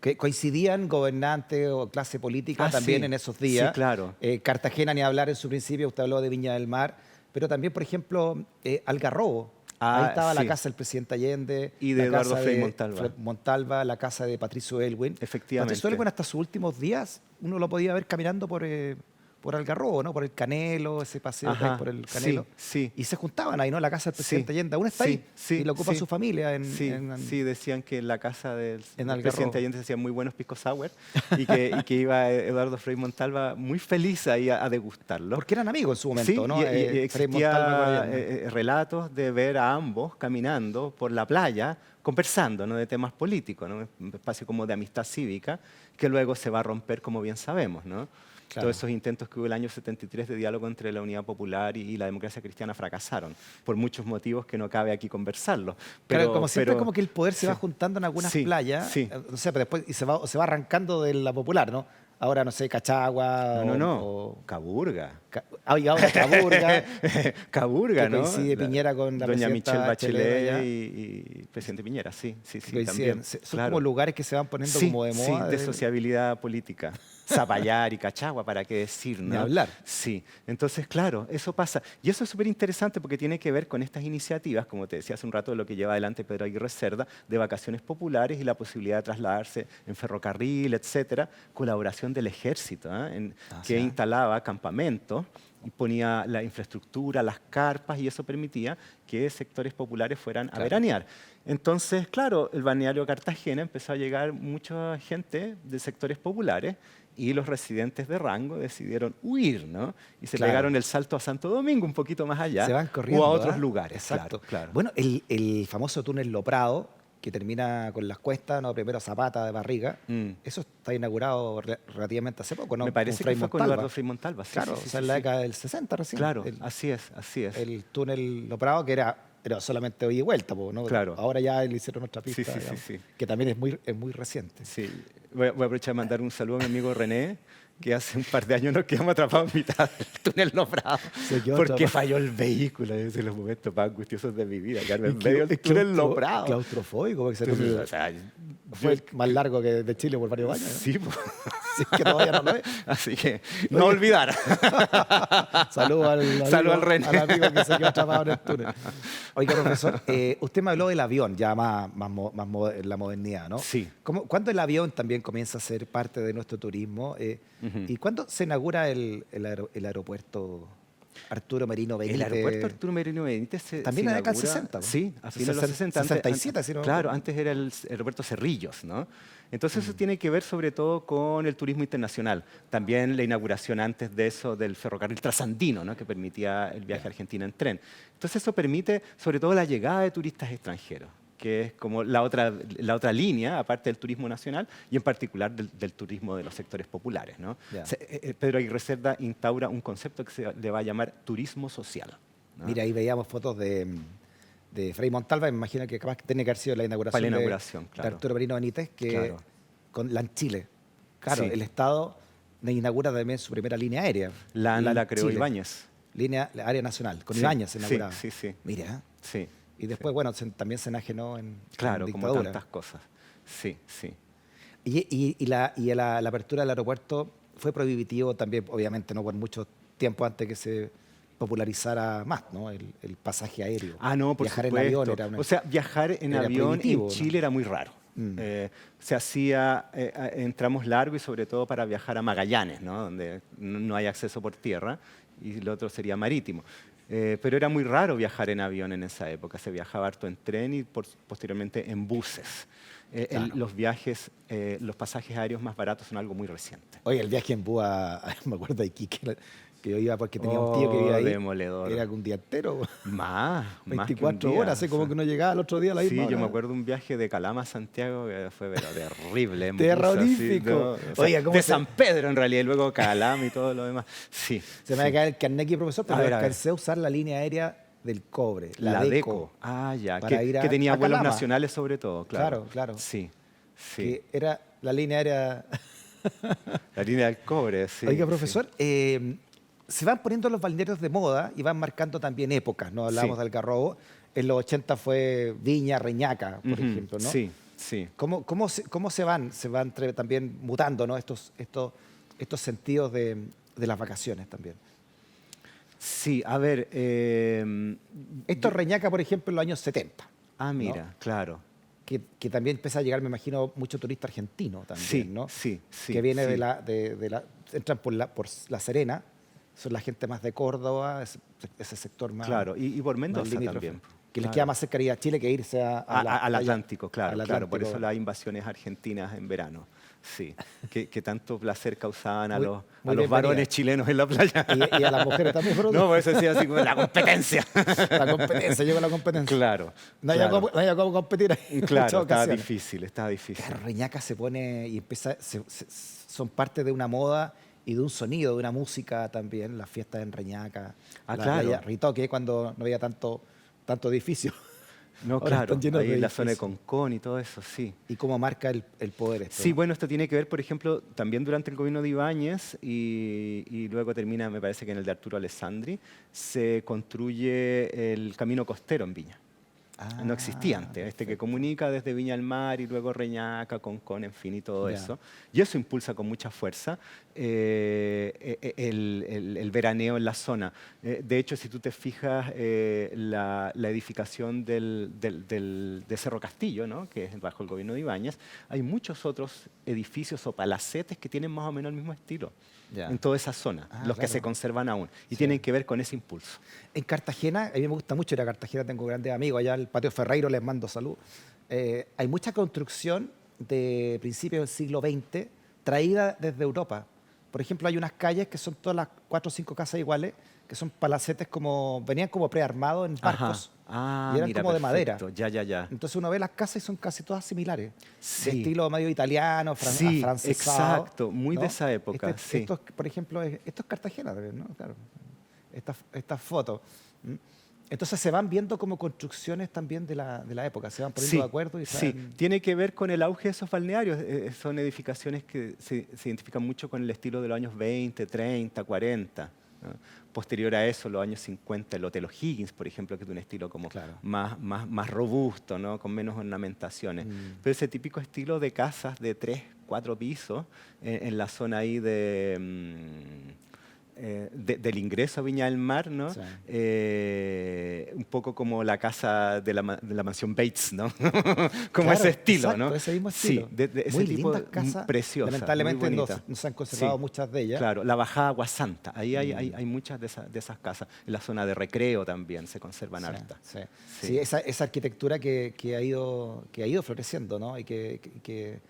Que coincidían gobernantes o clase política también sí. en esos días. Sí, claro. Cartagena, ni hablar en su principio, usted habló de Viña del Mar, pero también, por ejemplo, Algarrobo. Ahí estaba la sí. casa del presidente Allende. Y de la Eduardo casa Frei de Montalva. Montalva, la casa de Patricio Elwin. Efectivamente. Patricio Elwin hasta sus últimos días, uno lo podía ver caminando por Algarrobo, ¿no? Por el Canelo, ese paseo que hay Ajá, por el Canelo. sí. Y se juntaban ahí, ¿no? En la casa del presidente Sí, Allende. Aún está sí, ahí. sí, y lo ocupa sí. su familia Sí, decían que en la casa del Algarrobo. presidente Allende se hacían muy buenos pisco sour y que iba Eduardo Frei Montalva muy feliz ahí a degustarlo. Porque eran amigos en su momento, Sí, ¿no? y Frei Montalva con existía Allende. relatos de ver a ambos caminando por la playa, conversando, ¿no? De temas políticos, ¿no? Un espacio como de amistad cívica, que luego se va a romper, como bien sabemos, ¿no? Claro. Todos esos intentos que hubo el año 73 de diálogo entre la Unidad Popular y la democracia cristiana fracasaron, por muchos motivos que no cabe aquí conversarlo. Claro, como siempre, como que el poder se va sí. juntando en algunas Sí, playas, sí. no sé, pero después y se va arrancando de la popular, ¿no? Ahora, no sé, Cachagua No. o Caburga. ahora Caburga, Caburga, que ¿no? coincide Piñera con la Doña presidenta Michelle Bachelet allá. y presidente Piñera, sí, coinciden. también. Son claro. como lugares que se van poniendo como de moda. Sí, de sociabilidad política. Zapallar y Cachagua, ¿para qué decir? Ni ¿no? hablar. Sí, entonces, claro, eso pasa. Y eso es súper interesante porque tiene que ver con estas iniciativas, como te decía hace un rato, de lo que lleva adelante Pedro Aguirre Cerda, de vacaciones populares y la posibilidad de trasladarse en ferrocarril, etcétera, colaboración del ejército, que instalaba campamentos y ponía la infraestructura, las carpas, y eso permitía que sectores populares fueran a veranear. Entonces, claro, el balneario Cartagena empezó a llegar mucha gente de sectores populares y los residentes de Rango decidieron huir, ¿no? Y se pegaron el salto a Santo Domingo, un poquito más allá, se van corriendo, o a otros ¿ah? lugares. Exacto. Claro. Bueno, el famoso túnel Loprado, que termina con las cuestas, no, primero Zapata de Barriga, eso está inaugurado relativamente hace poco, ¿no? Me parece que fue con Eduardo Frei Montalva. Sí, claro, sí, o sea, en la década del 60 recién. Claro, así es. El túnel Loprado, que era solamente ida y vuelta, ¿no? Claro. Ahora ya le hicieron otra pista, Sí. digamos, que también es muy reciente. Sí. Voy a aprovechar de mandar un saludo a mi amigo René, que hace un par de años nos quedamos atrapados en mitad del túnel Loprado. Porque falló el vehículo. Es de los momentos más angustiosos de mi vida, quedarme en medio del túnel Loprado. Claustrofóbico, porque O sea, fue el más largo que de Chile por varios años. ¿no? Sí, si es que todavía no lo es. Así que no olvidar. Saludos Saludo al René. al amigo que se quedó atrapado en el túnel. Oiga, profesor, usted me habló del avión, ya en la modernidad, ¿no? Sí. ¿Cuándo el avión también comienza a ser parte de nuestro turismo? ¿Y cuándo se inaugura el aeropuerto Arturo Merino Benítez? El aeropuerto Arturo Merino Benítez también en la década del inaugura- 60, ¿no? Sí, a fines de los 60. 67, si no me Claro, equivoco. antes era el aeropuerto Cerrillos, ¿no? Entonces eso tiene que ver sobre todo con el turismo internacional. También la inauguración antes de eso del ferrocarril trasandino, ¿no? Que permitía el viaje a Argentina en tren. Entonces eso permite sobre todo la llegada de turistas extranjeros, que es como la otra línea, aparte del turismo nacional y en particular del turismo de los sectores populares, ¿no? Ya. Pedro Aguirre Cerda instaura un concepto que se le va a llamar turismo social, ¿no? Mira, ahí veíamos fotos de Frei Montalva, me imagino que capaz que tiene que haber sido la inauguración, Para la inauguración, de claro. Arturo Merino Benítez, que Claro. con la en Chile. Claro, Sí. el Estado inaugura también su primera línea aérea. La ANA la creó Chile. Ibáñez. La área nacional, con Sí, Ibáñez sí, inaugurada. sí. Mira, Sí. y después, bueno, también se enajenó en Claro, en como dictadura. tantas cosas. Sí, sí. La apertura del aeropuerto fue prohibitivo también, obviamente, no por mucho tiempo antes que se popularizara más, ¿no? El pasaje aéreo. Ah, no, por Viajar supuesto. en avión era una... O sea, viajar en era avión prohibitivo, en ¿no? Chile era muy raro. Se hacía en tramos largos y sobre todo para viajar a Magallanes, ¿no? Donde no hay acceso por tierra y lo otro sería marítimo. Pero era muy raro viajar en avión en esa época. Se viajaba harto en tren y posteriormente en buses. Claro. Los viajes, los pasajes aéreos más baratos son algo muy reciente. Oye, el viaje en Búa, me acuerdo de Iquique, que yo iba porque tenía un tío que vivía ahí. Demoledor. Era un día entero, Más que un 24 día, horas, así como que no llegaba al otro día a la Sí, misma yo me hora. acuerdo de un viaje de Calama a Santiago que fue pero terrible. en bus, Terrorífico. ¿no? O sea, Oiga, ¿cómo de se- San Pedro en realidad, y luego Calama y todo lo demás. Sí. Se me va a caer el carnet aquí, profesor, pero A ver. alcancé a usar la línea aérea del cobre, La DECO, DECO. Ah, ya. para ir Que tenía a vuelos Calama. nacionales sobre todo, claro. Claro. Sí, sí. que era la línea aérea... La línea del cobre, sí. Oiga, sí. profesor, se van poniendo los balnearios de moda y van marcando también épocas, ¿no? Hablábamos Sí. del Algarrobo, en los 80 fue Viña, Reñaca, por Ujú, ejemplo, ¿no? Sí, sí. ¿Cómo se van? Se van también mutando, ¿no? Estos sentidos de las vacaciones también. Sí, a ver. Esto es Reñaca, por ejemplo, en los años 70, Mira, claro. que también empieza a llegar, me imagino, mucho turista argentino también, Sí, ¿no? sí. Que viene sí. entran por La Serena, son la gente más de Córdoba, ese sector más... Claro, y por más Mendoza limítrofe, también. que les Claro. queda más cerca de ir a Chile que irse Al Atlántico, claro, al claro. Por Atlántico. eso las invasiones argentinas en verano. Sí, que tanto placer causaban a Muy- los, muy a los bienvenida. varones chilenos en la playa. Y a las mujeres también, ¿no? No, por eso decía así como la competencia. La competencia, llegó la competencia. Claro. No había claro. cómo competir ahí. en muchas Claro, estaba ocasiones. difícil, estaba difícil. Claro, Reñaca se pone y empieza, son parte de una moda y de un sonido, de una música también, las fiestas en Reñaca, Ah, la claro. playa Ritoque, cuando no había tanto edificio. No, Ahora claro, están llenos ahí de la zona de edificios. Concón y todo eso, sí. Y cómo marca el poder esto. Sí, ¿no? bueno, esto tiene que ver, por ejemplo, también durante el gobierno de Ibáñez y luego termina, me parece que en el de Arturo Alessandri, se construye el camino costero en Viña. No existía antes, que comunica desde Viña al Mar y luego Reñaca, Concón, en fin, y todo Ya. eso. Y eso impulsa con mucha fuerza el veraneo en la zona. De hecho, si tú te fijas, la edificación de Cerro Castillo, ¿no? Que es bajo el gobierno de Ibáñez, hay muchos otros edificios o palacetes que tienen más o menos el mismo estilo. Ya. En toda esa zona, los que claro. se conservan aún, y Sí. tienen que ver con ese impulso. En Cartagena, a mí me gusta mucho ir a Cartagena, tengo grandes amigos, allá el Patio Ferreiro, les mando salud. Hay mucha construcción de principios del siglo XX traída desde Europa. Por ejemplo, hay unas calles que son todas las 4 o 5 casas iguales, que son palacetes venían como prearmados en barcos. Ajá. Y eran Mira, como de madera. perfecto. Ya. Entonces uno ve las casas y son casi todas similares. Sí. De estilo medio italiano, Sí, afrancesado. exacto, muy de esa época, sí. Esto, por ejemplo, esto es Cartagena también, ¿no? Claro. Estas fotos. ¿Mm? Entonces se van viendo como construcciones también de la época, se van poniendo de acuerdo y sí, saben- tiene que ver con el auge de esos balnearios. Son edificaciones que se identifican mucho con el estilo de los años 20, 30, 40. ¿no? Posterior a eso, los años 50, el Hotel O'Higgins, por ejemplo, que es de un estilo como Claro. más robusto, ¿no? Con menos ornamentaciones. Pero ese típico estilo de casas de 3, 4 pisos en la zona ahí del ingreso a Viña del Mar, ¿no? Sí. Un poco como la casa de la mansión Bates, ¿no? Como Claro, ese estilo, exacto, ¿no? ese mismo estilo. Sí, de ese Muy tipo lindas casas. preciosa, Lamentablemente muy no, bonita. no se han conservado Sí. muchas de ellas. Claro, la bajada Aguasanta, ahí hay muchas de esas casas. En la zona de recreo también se conservan hartas. Sí. Sí. Sí, esa arquitectura que ha ido floreciendo, ¿no? Y que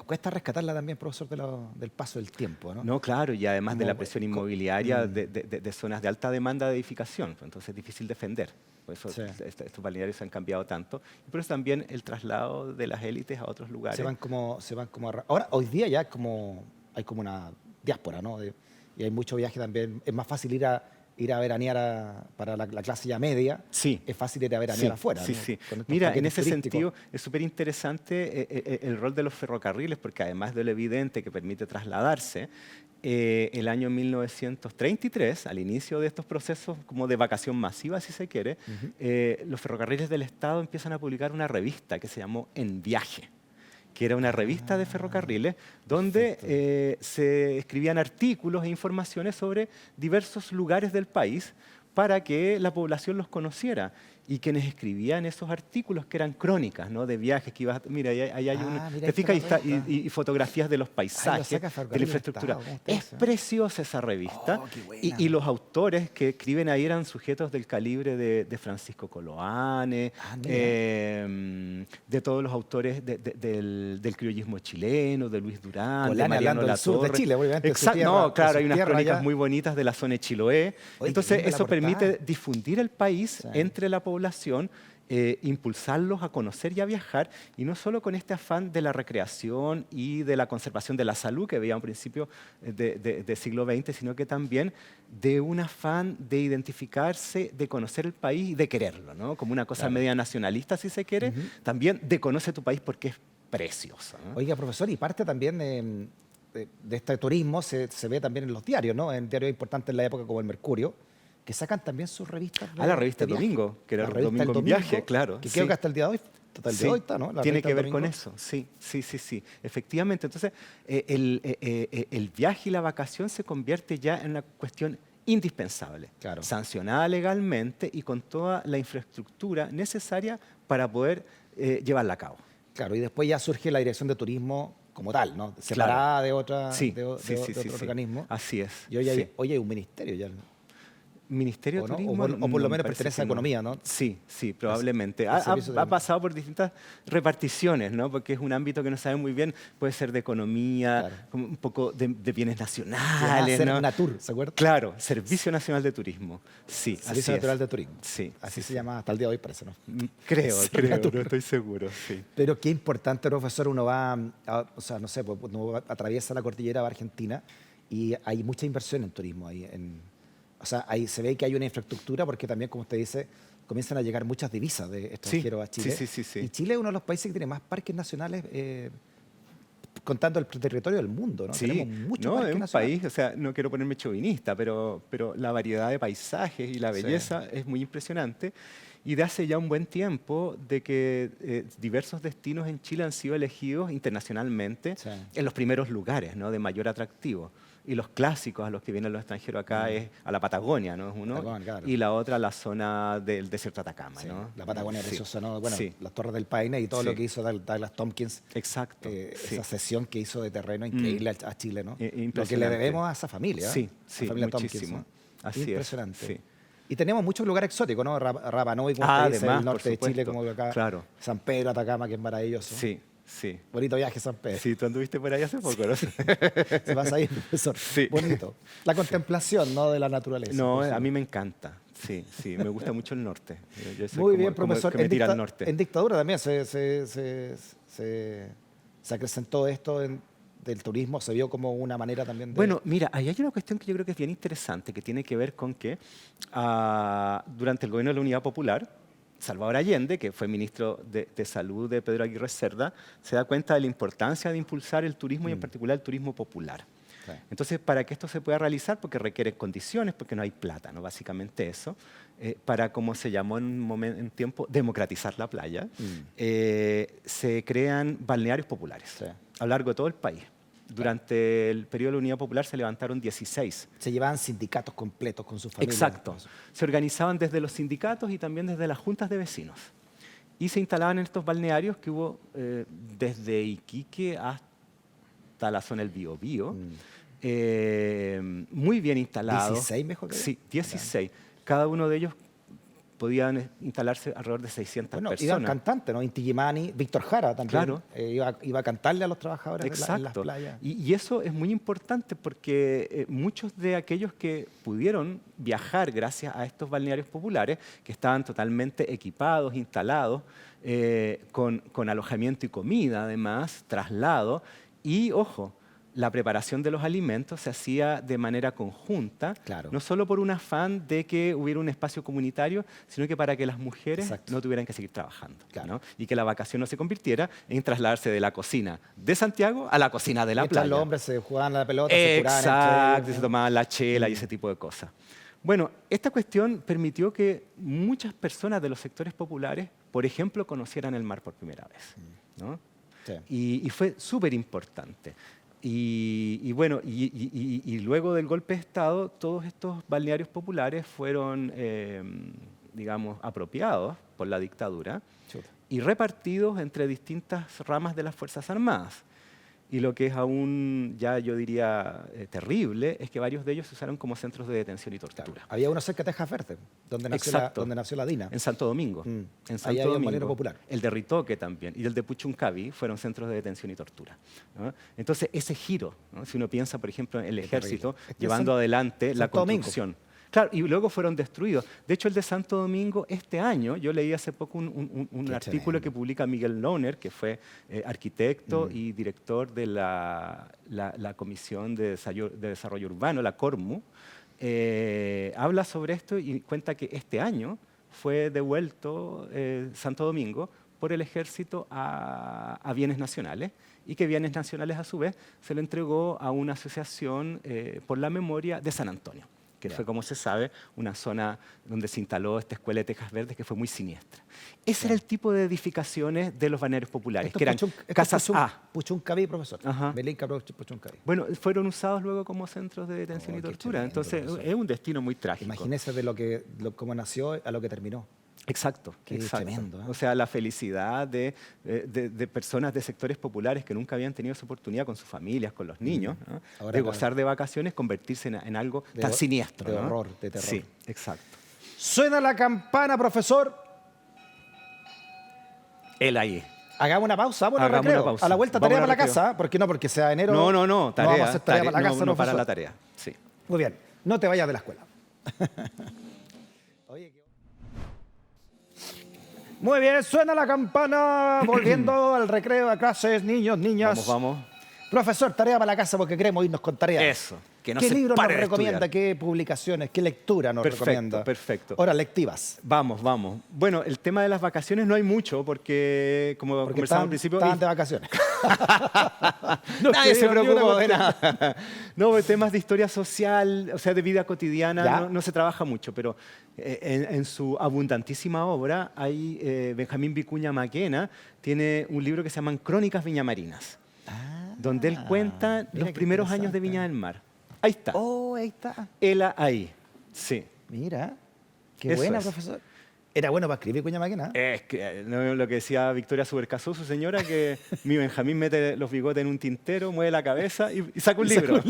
cuesta rescatarla también, profesor, del paso del tiempo, ¿no? No, claro, y además de la presión inmobiliaria Mm. de zonas de alta demanda de edificación, pues, entonces es difícil defender. Por eso Sí. estos balnearios se han cambiado tanto. Y por eso también el traslado de las élites a otros lugares. Se van como ahora, hoy día ya hay como una diáspora, ¿no? Y hay mucho viaje también. Es más fácil ir a veranear para la clase ya media. Sí. Es fácil ir a veranear afuera, Sí, ¿no? sí. Con estos Mira, en paquetes ese turísticos. sentido es súper interesante el rol de los ferrocarriles, porque además de lo evidente que permite trasladarse, el año 1933, al inicio de estos procesos como de vacación masiva, si se quiere, los ferrocarriles del Estado empiezan a publicar una revista que se llamó En Viaje, que era una revista de ferrocarriles donde se escribían artículos e informaciones sobre diversos lugares del país para que la población los conociera. Y quienes escribían esos artículos, que eran crónicas, ¿no? De viajes que ibas... Mira, ahí hay mira, ¿te ahí fijas? está la revista. Y fotografías de los paisajes, saca de la Ferrocarril del infraestructura. Estado, ¿cómo está Es eso? preciosa esa revista. Oh, qué buena. Y los autores que escriben ahí eran sujetos del calibre de Francisco Coloane, Mira. de todos los autores del criollismo chileno, de Luis Durán, de Colaane Mariano hablando del sur de Latorre. Chile, obviamente, su Exacto, tierra- no, claro, su hay unas tierra crónicas allá. muy bonitas de la zona de Chiloé. Oye, Entonces, qué linda la eso permite portada. difundir el país Sí. entre la población, impulsarlos a conocer y a viajar, y no solo con este afán de la recreación y de la conservación de la salud que veía a un principio del siglo XX, sino que también de un afán de identificarse, de conocer el país y de quererlo, ¿no? Como una cosa Claro. media nacionalista, si se quiere, también de conoce tu país porque es precioso, ¿no? Oiga, profesor, y parte también de este turismo se ve también en los diarios, ¿no? En diarios importantes en la época como el Mercurio, que sacan también sus revistas. La revista de viaje. Domingo, que era La revista Domingo El en Viaje, claro. Que sí. creo que hasta el día de hoy, Sí, está, ¿no? La tiene revista que El ver con Domingo. eso, sí, efectivamente. Entonces, el viaje y la vacación se convierte ya en una cuestión indispensable, Claro. sancionada legalmente y con toda la infraestructura necesaria para poder llevarla a cabo. Claro, y después ya surge la dirección de turismo como tal, ¿no? Separada de otro organismo. Así es. Y hoy hay, sí. hoy hay un ministerio ya. Ministerio ¿O de no? Turismo. O por lo me menos parece pertenece que a Economía, ¿no? Sí, probablemente. el Ha servicio de- pasado por distintas reparticiones, ¿no? Porque es un ámbito que no sabe muy bien. Puede ser de economía, Claro. como un poco de bienes Se llama nacionales, ¿no? Natur, ¿se acuerdan? Claro, Servicio Nacional de Turismo. Sí, así Servicio es. Natural de Turismo. Sí, Así sí, se llama hasta el día de hoy, parece, ¿no? Creo, Natur. no estoy seguro, sí. Pero qué importante, profesor, uno va, o sea, no sé, pues, uno atraviesa la cordillera de Argentina y hay mucha inversión en turismo ahí. O sea, ahí se ve que hay una infraestructura porque también, como usted dice, comienzan a llegar muchas divisas de extranjeros a Chile. sí. Y Chile es uno de los países que tiene más parques nacionales, contando el territorio del mundo, ¿no? Sí, Tenemos muchos no, parques es un nacionales. país, o sea, no quiero ponerme chauvinista, pero la variedad de paisajes y la Sí. belleza es muy impresionante. Y de hace ya un buen tiempo de que diversos destinos en Chile han sido elegidos internacionalmente Sí. en los primeros lugares, ¿no? De mayor atractivo. Y los clásicos a los que vienen los extranjeros acá es a la Patagonia, ¿no? Es uno. Patagonia, claro. Y la otra la zona del desierto de Atacama, Sí, ¿no? la Patagonia Sí. preciosa, ¿no? Bueno, Sí. las Torres del Paine y todo Sí. lo que hizo Douglas Tompkins. Exacto. sí. Esa sesión que hizo de terreno increíble a Chile, ¿no? Lo que le Impresionante. debemos a esa familia. Sí, la familia muchísimo. Tompkins, ¿no? Así es, Impresionante. sí. Y tenemos muchos lugares exóticos, ¿no? Rapa Nui, como usted dice, Además, el norte por de Chile, supuesto, como acá. claro. San Pedro, Atacama, que es maravilloso. Sí. Bonito viaje, San Pedro. Sí, tú anduviste por ahí hace poco, ¿no? Se pasa ahí, profesor. Sí. Bonito. La contemplación, ¿no? De la naturaleza. No, por a supuesto. mí me encanta. Sí, me gusta mucho el norte. Yo soy Muy como- bien, como profesor. que me tira al norte. En dictadura también se acrecentó esto del turismo, se vio como una manera también de... Bueno, mira, ahí hay una cuestión que yo creo que es bien interesante, que tiene que ver con que durante el gobierno de la Unidad Popular, Salvador Allende, que fue ministro de Salud de Pedro Aguirre Cerda, se da cuenta de la importancia de impulsar el turismo y en particular el turismo popular. Sí. Entonces, para que esto se pueda realizar, porque requiere condiciones, porque no hay plata, ¿no? Básicamente eso, para, como se llamó en tiempo, democratizar la playa, se crean balnearios populares Sí. a lo largo de todo el país. Durante el periodo de la Unidad Popular se levantaron 16. Se llevaban sindicatos completos con sus familias. Exacto. Se organizaban desde los sindicatos y también desde las juntas de vecinos. Y se instalaban en estos balnearios que hubo desde Iquique hasta la zona del Biobío, muy bien instalados. 16 mejor que yo. Sí, 16. Cada uno de ellos podían instalarse alrededor de 600 Bueno, personas. iban cantantes, ¿no? Inti Gimani, Víctor Jara también. Claro. Iba a cantarle a los trabajadores en las Exacto. playas. Y eso es muy importante porque muchos de aquellos que pudieron viajar gracias a estos balnearios populares, que estaban totalmente equipados, instalados, con alojamiento y comida además, traslado, y ojo, la preparación de los alimentos se hacía de manera conjunta, Claro. no solo por un afán de que hubiera un espacio comunitario, sino que para que las mujeres Exacto. no tuvieran que seguir trabajando, Claro. ¿no? Y que la vacación no se convirtiera en trasladarse de la cocina de Santiago a la cocina de la Mientras playa. los hombres se jugaban a la pelota, se curaban entre Exacto, ellos. se tomaban la chela y ese tipo de cosas. Bueno, esta cuestión permitió que muchas personas de los sectores populares, por ejemplo, conocieran el mar por primera vez, ¿no? Sí. Y fue súper importante. Y bueno, y luego del golpe de Estado, todos estos balnearios populares fueron, digamos, apropiados por la dictadura Chuta. y repartidos entre distintas ramas de las Fuerzas Armadas. Y lo que es aún, ya yo diría, terrible, es que varios de ellos se usaron como centros de detención y tortura. Había uno cerca de Tejas Verde, donde Exacto. nació la DINA. En Santo Domingo. Mm. En Ahí Santo había un Domingo. balneario popular. El de Ritoque también. Y el de Puchuncaví fueron centros de detención y tortura, ¿no? Entonces, ese giro, ¿no? Si uno piensa, por ejemplo, en el ejército, terrible. llevando adelante la Santo Domingo. construcción. Claro, y luego fueron destruidos. De hecho, el de Santo Domingo, este año, yo leí hace poco un Qué artículo tremendo. que publica Miguel Lohner, que fue arquitecto y director de la Comisión de Desarrollo Urbano, la CORMU. Habla sobre esto y cuenta que este año fue devuelto Santo Domingo por el ejército a Bienes Nacionales y que Bienes Nacionales a su vez se lo entregó a una asociación por la memoria de San Antonio, que fue, como se sabe, una zona donde se instaló esta escuela de Tejas Verdes que fue muy siniestra. Ese era el tipo de edificaciones de los balnearios populares, que eran casas A. Puchuncaví, profesor. Ajá. Belinca, Puchuncaví. Bueno, fueron usados luego como centros de detención Oh, y qué tortura. tremendo, Entonces, profesor. es un destino muy trágico. Imagínese de cómo nació a lo que terminó. Exacto, Qué exacto. tremendo, ¿eh? O sea, la felicidad de personas de sectores populares que nunca habían tenido esa oportunidad con sus familias, con los niños, ¿no? Ahora de la- gozar de vacaciones, convertirse en algo De tan ho- siniestro. de ¿no? horror, de terror. Sí, exacto. Suena la campana, profesor. Él ahí. Hagamos una pausa, vamos a Hagamos recreo. una pausa. A la vuelta, Vamos tarea a para la recreo. casa. ¿Por qué no? Porque sea enero. No, No tarea. vamos a hacer tarea para la casa, no para profesor. la tarea. Sí. Muy bien, no te vayas de la escuela. Oye, muy bien, suena la campana, volviendo al recreo, a clases, niños, niñas. Vamos. Profesor, tarea para la casa porque queremos irnos con tareas. Eso, que no ¿Qué se libros nos pare de recomienda? estudiar. ¿Qué publicaciones? ¿Qué lectura nos Perfecto, recomienda? perfecto. Horas lectivas. Vamos. Bueno, el tema de las vacaciones no hay mucho porque, como Porque conversamos al principio... estaban de vacaciones. Nadie se escribieron ni una preocupó de cuestión. nada. No, de temas de historia social, o sea, de vida cotidiana, ¿Ya? no se trabaja mucho, pero en su abundantísima obra hay Benjamín Vicuña Maquena, tiene un libro que se llama Crónicas Viñamarinas, donde él cuenta mira los qué primeros años de interesante. Viña del Mar. Ahí está. Oh, ahí está. Él ahí. Sí. Mira, qué Eso buena, es. profesor. Era bueno para escribir Cuña Maquena. Es que ¿no? Lo que decía Victoria Subercasó, su señora, que mi Benjamín mete los bigotes en un tintero, mueve la cabeza y saca un libro.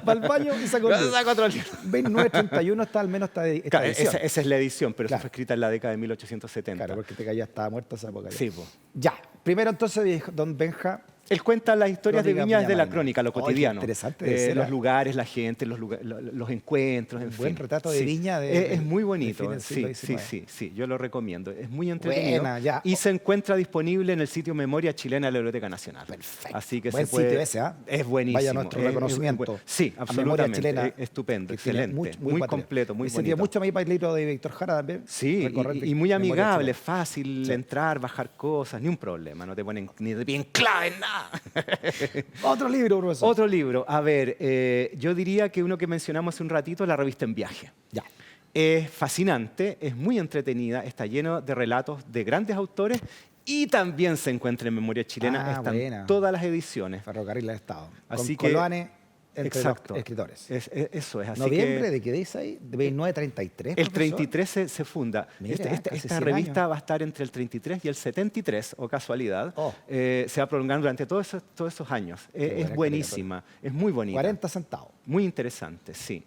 Va al baño y sacó un libro. Saca otro libro. 2931 está al menos esta Claro, edición. esa es la edición, pero Claro. eso fue escrita en la década de 1870. Claro, porque ya estaba muerta esa época. Ya. Sí, po. Ya, primero entonces, don Benja, Él cuenta las historias de Crónica Viña desde la Viñamarina. crónica, lo Ay, qué cotidiano. interesante de ser, los ¿eh? lugares, la gente, los encuentros, en Un buen fin. retrato de Sí. Viña de- es muy de bonito. fin del siglo Sí, XIX. sí, yo lo recomiendo. Es muy entretenido. Buena, ya. Y se encuentra disponible en el sitio Memoria Chilena de la Biblioteca Nacional. Perfecto. Así que Buen se puede... sitio ese, ¿ah? Es buenísimo. Vaya nuestro reconocimiento sí, a Memoria absolutamente. Chilena, Estupendo, que tiene excelente. muy Muy material. completo, muy Y sería bonito. mucho más para el libro de Víctor Jara también. Sí, Recorrer y muy Memoria amigable, Chilena. fácil Sí. entrar, bajar cosas, ni un problema, no te ponen ni de bien clave, nada. Otro libro, profesor. Otro libro. A ver, yo diría que uno que mencionamos hace un ratito, la revista En Viaje. Ya. Es fascinante, es muy entretenida, está lleno de relatos de grandes autores y también se encuentra en Memoria Chilena. Están buena. todas las ediciones. Ferrocarril del Estado. Así con que- Coloane entre Exacto. los escritores. Eso es. Así ¿Noviembre que de qué dice ahí? ¿De 1933, el profesor? 33 se funda. Mira, Esta casi 100 revista años. va a estar entre el 33 y el 73, o casualidad. Oh. Se va a prolongar durante todos esos años. buena Es buenísima, es muy bonita. 40 centavos. Muy interesante, sí.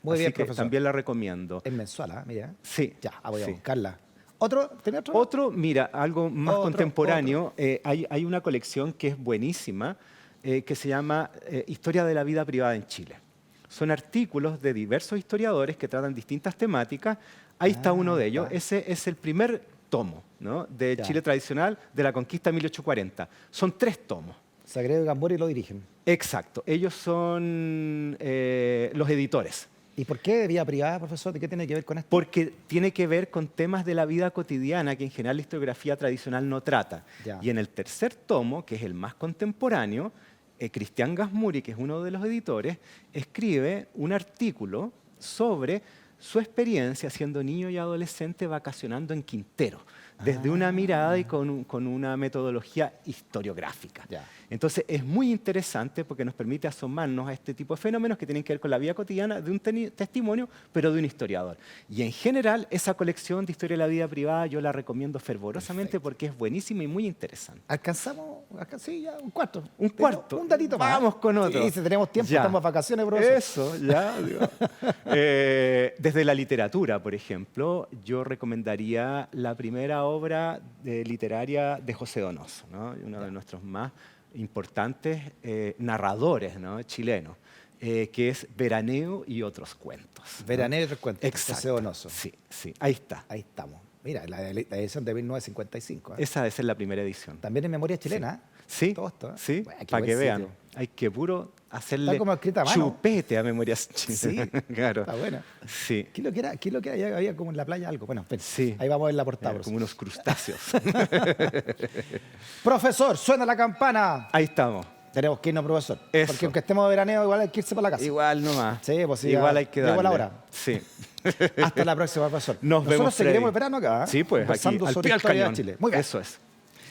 Muy Así bien, que profesor. también la recomiendo. Es mensual, ¿ah? Mira. Sí. Ya, voy a sí. buscarla. ¿Otro? ¿Tiene otro? Otro, mira, algo más Otro. contemporáneo. Hay una colección que es buenísima, que se llama Historia de la vida privada en Chile. Son artículos de diversos historiadores que tratan distintas temáticas. Ahí está uno de ellos. está. Ese es el primer tomo, ¿no?, de Ya. Chile tradicional, de la conquista de 1840. Son 3 tomos. Sagredo y Gambori lo dirigen. Exacto. Ellos son los editores. ¿Y por qué de vía privada, profesor? ¿De qué tiene que ver con esto? Porque tiene que ver con temas de la vida cotidiana que en general la historiografía tradicional no trata. Ya. Y en el tercer tomo, que es el más contemporáneo, Cristian Gasmuri, que es uno de los editores, escribe un artículo sobre su experiencia siendo niño y adolescente vacacionando en Quintero, desde una mirada y con una metodología historiográfica. Ya. Entonces es muy interesante porque nos permite asomarnos a este tipo de fenómenos que tienen que ver con la vida cotidiana de un testimonio, pero de un historiador. Y en general, esa colección de historia de la vida privada yo la recomiendo fervorosamente porque es buenísima y muy interesante. ¿Alcanzamos? Sí, ya, un cuarto. Un cuarto. Un datito más. Vamos con otro. Sí, si tenemos tiempo, Ya. estamos de vacaciones, profesor. Eso, ya. digo. Desde la literatura, por ejemplo, yo recomendaría la primera obra literaria de José Donoso, ¿no?, uno de nuestros más importantes narradores, ¿no?, chilenos, que es Veraneo y otros cuentos, ¿no? Veraneo y otros cuentos. Exacto. José Donoso. Sí, ahí está. Ahí estamos. Mira, la edición de 1955. ¿eh? Esa debe ser la primera edición. También en memoria chilena. Sí, Todo esto, ¿eh? sí, Bueno, qué para buen que vean. sitio. Hay que puro hacerle Está como escrita a mano. chupete a Memorias Chilenas. Sí, claro. está buena. Sí. ¿Qué es lo que era? ¿Qué es lo que era? Había como en la playa algo. Bueno, espera. Sí. Ahí vamos a ver la portada. Como unos crustáceos. Profesor, suena la campana. Ahí estamos. Tenemos que irnos, profesor. Eso. Porque aunque estemos de veraneo, igual hay que irse para la casa. Igual nomás. Sí, pues sí, Igual ya hay que llegó darle. la hora. Sí. Hasta la próxima, profesor. Nos vemos, Nosotros seguiremos Freddy. el verano acá. ¿eh? Sí, pues, aquí, Conversando al sobre pie del historia de cañón. Chile. Muy bien. Eso es.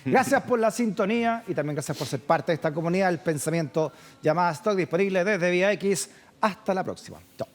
Gracias por la sintonía y también gracias por ser parte de esta comunidad del pensamiento llamada Stock, disponible desde Vía X. Hasta la próxima. Chao.